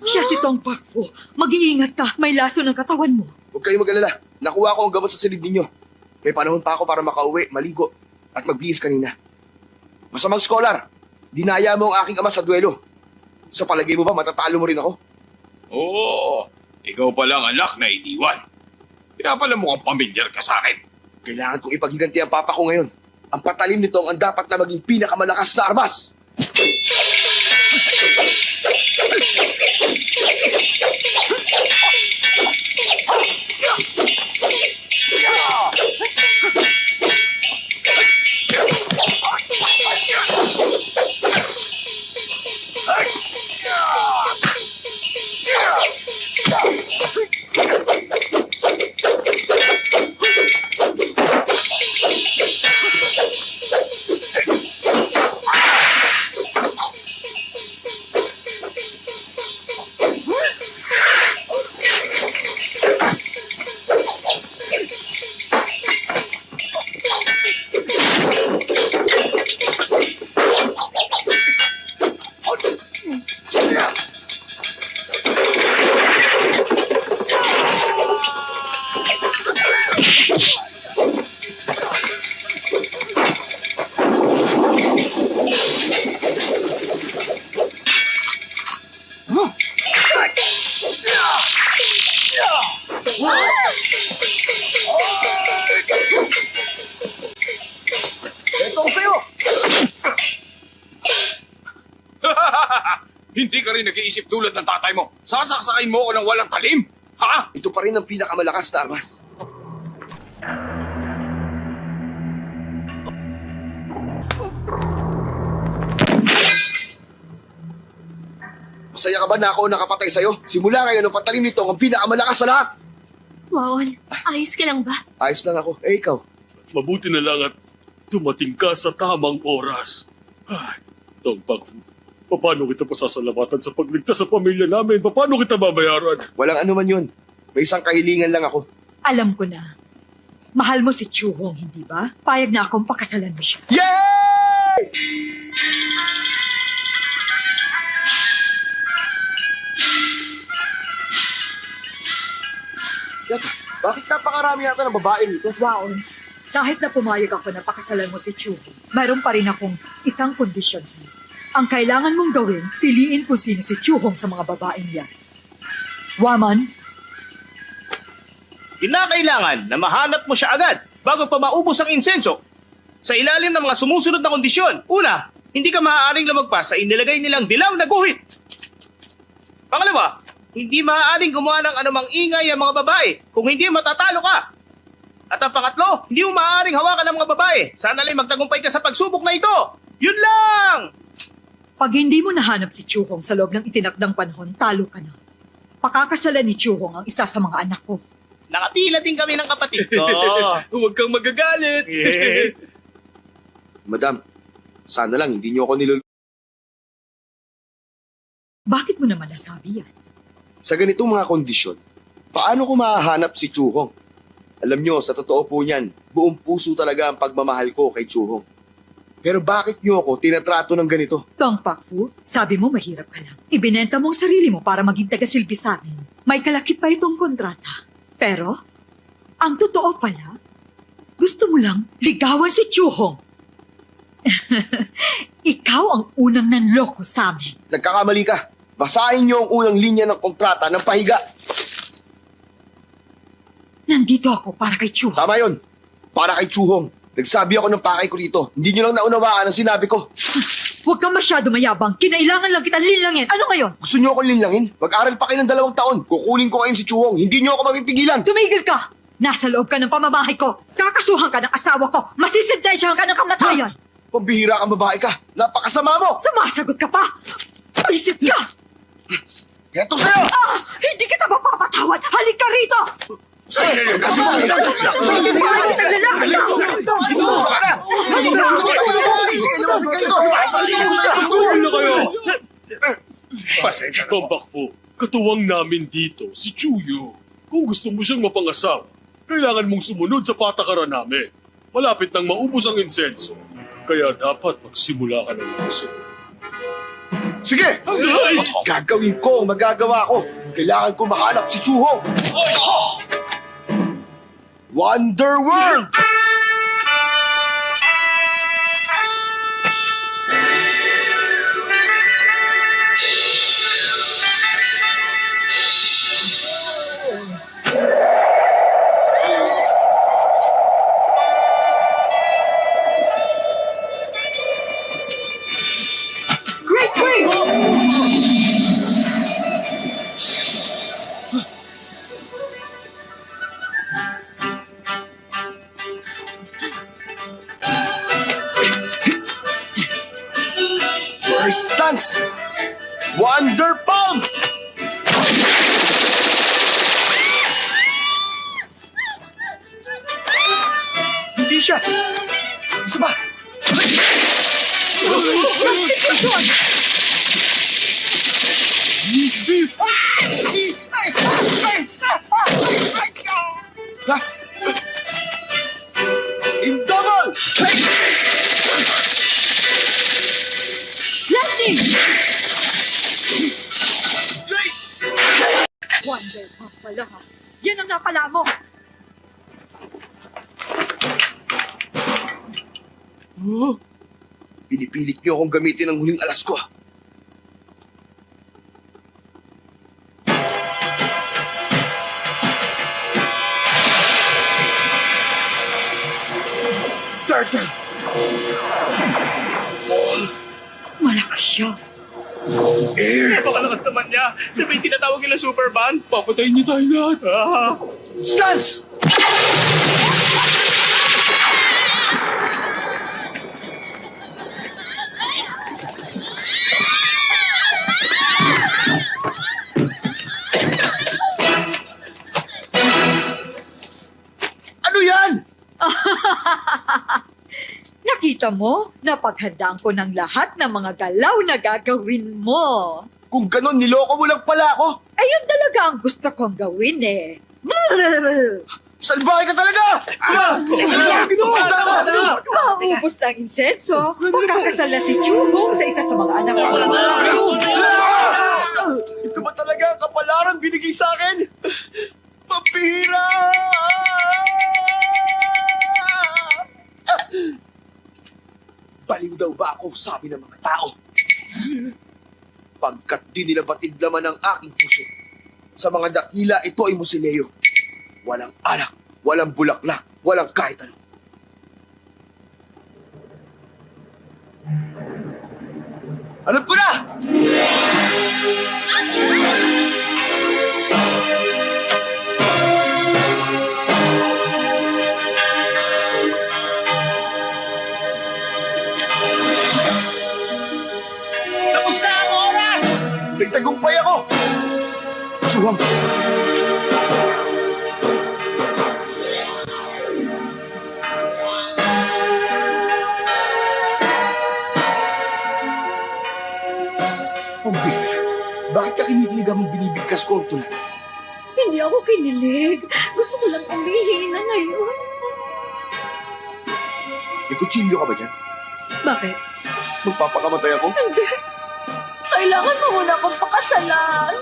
Siya si Tong Pakpo. Mag-iingat ka. May laso ng katawan mo. Huwag kayong mag-alala. Nakuha ko ang gamot sa silid ninyo. May panahon pa ako para makauwi, maligo, at magbihis kanina. Masamang scholar, dinaya mo ang aking ama sa duelo. Sa palagay mo ba, matatalo mo rin ako? Oo. Ikaw palang anak na iniwan. Pinapala mo kang pamilyar ka sa akin. Kailangan kong ipaghiganti ang papa ko ngayon. Ang patalim nito ang dapat na maging pinakamalakas na armas. Hindi ka rin nag-iisip tulad ng tatay mo. Sasaksakin mo ako ng walang talim? Ha? Ito pa rin ang pinakamalakas na armas. Masaya ka ba na ako nakapatay sa'yo? Simula ngayon, ang patalim nito ang pinakamalakas sa lahat. Waon, ayos ka lang ba? Ayos lang ako. Eh, ikaw? Mabuti na lang at dumating ka sa tamang oras. Ay, Tong Pakfu, paano kita pasasalamatan sa pagligtas sa pamilya namin? Paano kita babayaran? Walang ano man yun. May isang kahilingan lang ako. Alam ko na. Mahal mo si Chuhong, hindi ba? Payag na akong pakasalan mo siya. Yay! Yata, bakit napakarami yata ng babae nito? Waon, kahit na pumayag ako na pakasalan mo si Chuhong, mayroon pa rin akong isang kondisyon sa'yo. Ang kailangan mong gawin, piliin kung sino si Chuhong sa mga babaeng yan. Waman, Kinakailangan na mahanap mo siya agad bago pa maubos ang insenso. Sa ilalim ng mga sumusunod na kondisyon. Una, hindi ka maaaring lumagpas sa inilagay nilang dilaw na guhit. Pangalawa, hindi maaaring gumawa ng anumang ingay ang mga babae kung hindi matatalo ka. At ang pangatlo, hindi mo maaaring hawakan ng mga babae. Sana lang magtagumpay ka sa pagsubok na ito. Yun lang! pag hindi mo nahanap si Chuhong sa loob ng itinakdang panahon, talo ka na. Pakakasalan ni Chuhong ang isa sa mga anak ko. Nakapila din kami ng kapatid ko. Huwag kang magagalit. Madam, sana lang hindi niyo ako Bakit mo naman nasabi yan? Sa ganitong mga kondisyon, paano ko mahahanap si Chuhong? Alam niyo, sa totoo po niyan, buong puso talaga ang pagmamahal ko kay Chuhong. Pero bakit niyo ako tinatrato ng ganito? Tong Pakfu, sabi mo mahirap ka lang. Ibinenta mo ang sarili mo para maging tagasilbi sa amin. May kalakip pa itong kontrata. Pero, ang totoo pala, gusto mo lang ligawan si Chuhong. Ikaw ang unang nanloko sa amin. Nagkakamali ka. Basahin niyo ang unang linya ng kontrata ng pahiga. Nandito ako para kay Chuhong. Tama yun. Para kay Chuhong. Nagsabi ako ng pakay ko dito. Hindi niyo lang naunawaan ang sinabi ko. Huwag kang masyado mayabang. Kinailangan lang kitang linlangin. Ano ngayon? Gusto niyo akong linlangin? Mag-aral pa kayo ng 2 taon. Kukunin ko kayo si Chuhong. Hindi niyo ako mapipigilan. Tumigil ka! Nasa loob ka ng pamamahay ko. Kakasuhan ka ng asawa ko. Masisintensyahan ka ng kamatayan. Pambihira kang babae ka. Napakasama mo. Sumasagot ka pa? Isip ka! Eto sa'yo! Hindi kita mapapatawad! Halika rito! Pambakfo, katuwang namin dito, si Chuyo. Kung gusto mo siyang mapangasawa, kailangan mong sumunod sa patakaran namin. Malapit nang maubos ang insenso. Kaya dapat magsimula ka ng puso. Sige! Gagawin ko ang magagawa ko. Kailangan ko mahanap si Chuhong. Wonder World! Great Grace! First dance! Wonder Palm! Hindi siya! Isa ba? Ha? Indamal! Lightning! Wonder pa pala ha. Yan ang napala mo. Pinipilit niyo akong gamitin ang huling alas ko. Turtle! Malakas siya. Air! Napakalakas naman niya. Siya ba yung tinatawag nila Superman? Papatayin niyo tayo lahat. Stance! Ano yan? Nakita mo? Napaghandaan ko ng lahat ng mga galaw na gagawin mo. Kung ganon, niloko mo lang pala ako. Ayun talaga ang gusto kong gawin eh. Salbahe ka talaga! Maubos ang insenso. Magkakasal na si Chuhong sa isa sa mga anak ko. Ito ba talaga ang kapalarang binigay sa akin? Pambihira! Baliw daw ba ako, sabi ng mga tao? Pagkat di nila batid laman ang aking puso. Sa mga dakila, ito ay musileo. Walang anak, walang bulaklak, walang kahit ano. Alam ko na! Tapos na ang oras! Nagtagumpay ako! Suwang! Pambira, bakit ka kinikilig ang binibigkas ko ang tulad? Hindi ako kinilig. Gusto ko lang umihi na ngayon. May kutsilyo ka ba dyan? Bakit? Magpapakamatay ako? Hindi. Kailangan mo muna akong pakasalan.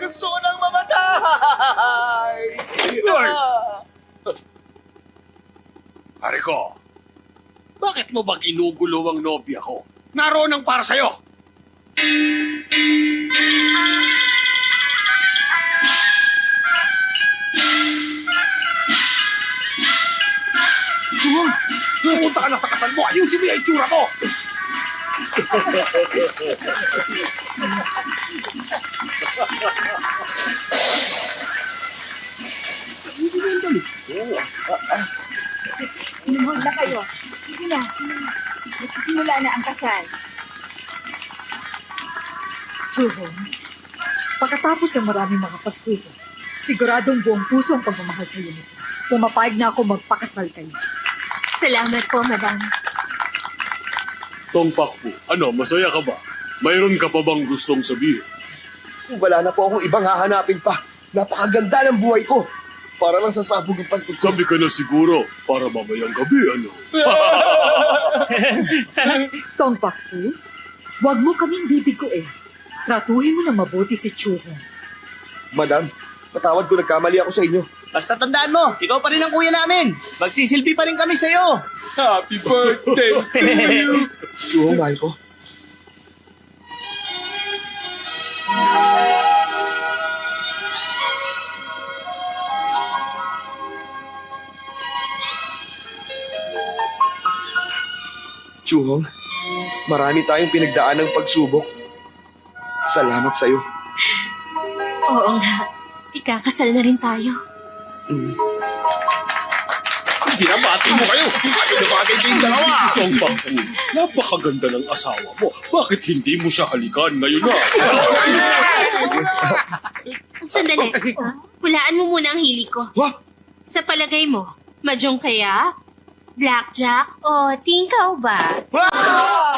Gusto ko nang mamatay! Lord! Pare ko, bakit mo ba ginugulo ang nobya ko? Naroon ang para sa'yo. Pumunta ka na sa kasal mo. Ayusin mo yung itsura mo. Lumuhod na kayo. Sige na. Magsisimula na ang kasal. Chuhong, pagkatapos ng maraming mga pagsiko, siguradong buong puso ang pagmamahal sa iyo nito. Pumapayag na ako magpakasal kayo. Salamat po, madam. Tong Pakfu, ano, masaya ka ba? Mayroon ka pa bang gustong sabihin? Wala na po akong ibang hahanapin pa. Napakaganda ng buhay ko. Para lang sa sabog ng pantutso. Sabi ka na siguro, para mamayang gabi, ano? Tong Pakfu, huwag mo kaming bibiguin. Tratuhin mo na mabuti si Chuhong. Madam, patawad ko nagkamali ako sa inyo. Basta tandaan mo, ikaw pa rin ang kuya namin. Magsisilbi pa rin kami sa'yo. Happy birthday to you! Chuhong, mahal ko. Chuhong, marami tayong pinagdaan ng pagsubok. Salamat sa'yo. Oo nga. Ikakasal na rin tayo. Binabati mo kayo. Ano na bagay kayong dalawa? Tong Pakfu, napakaganda ng asawa mo. Bakit hindi mo siya halikan ngayon na? Sandali. Hulaan mo muna ang hili ko. What? Sa palagay mo, mahjong kaya? Blackjack o tingkaw ba? Ah!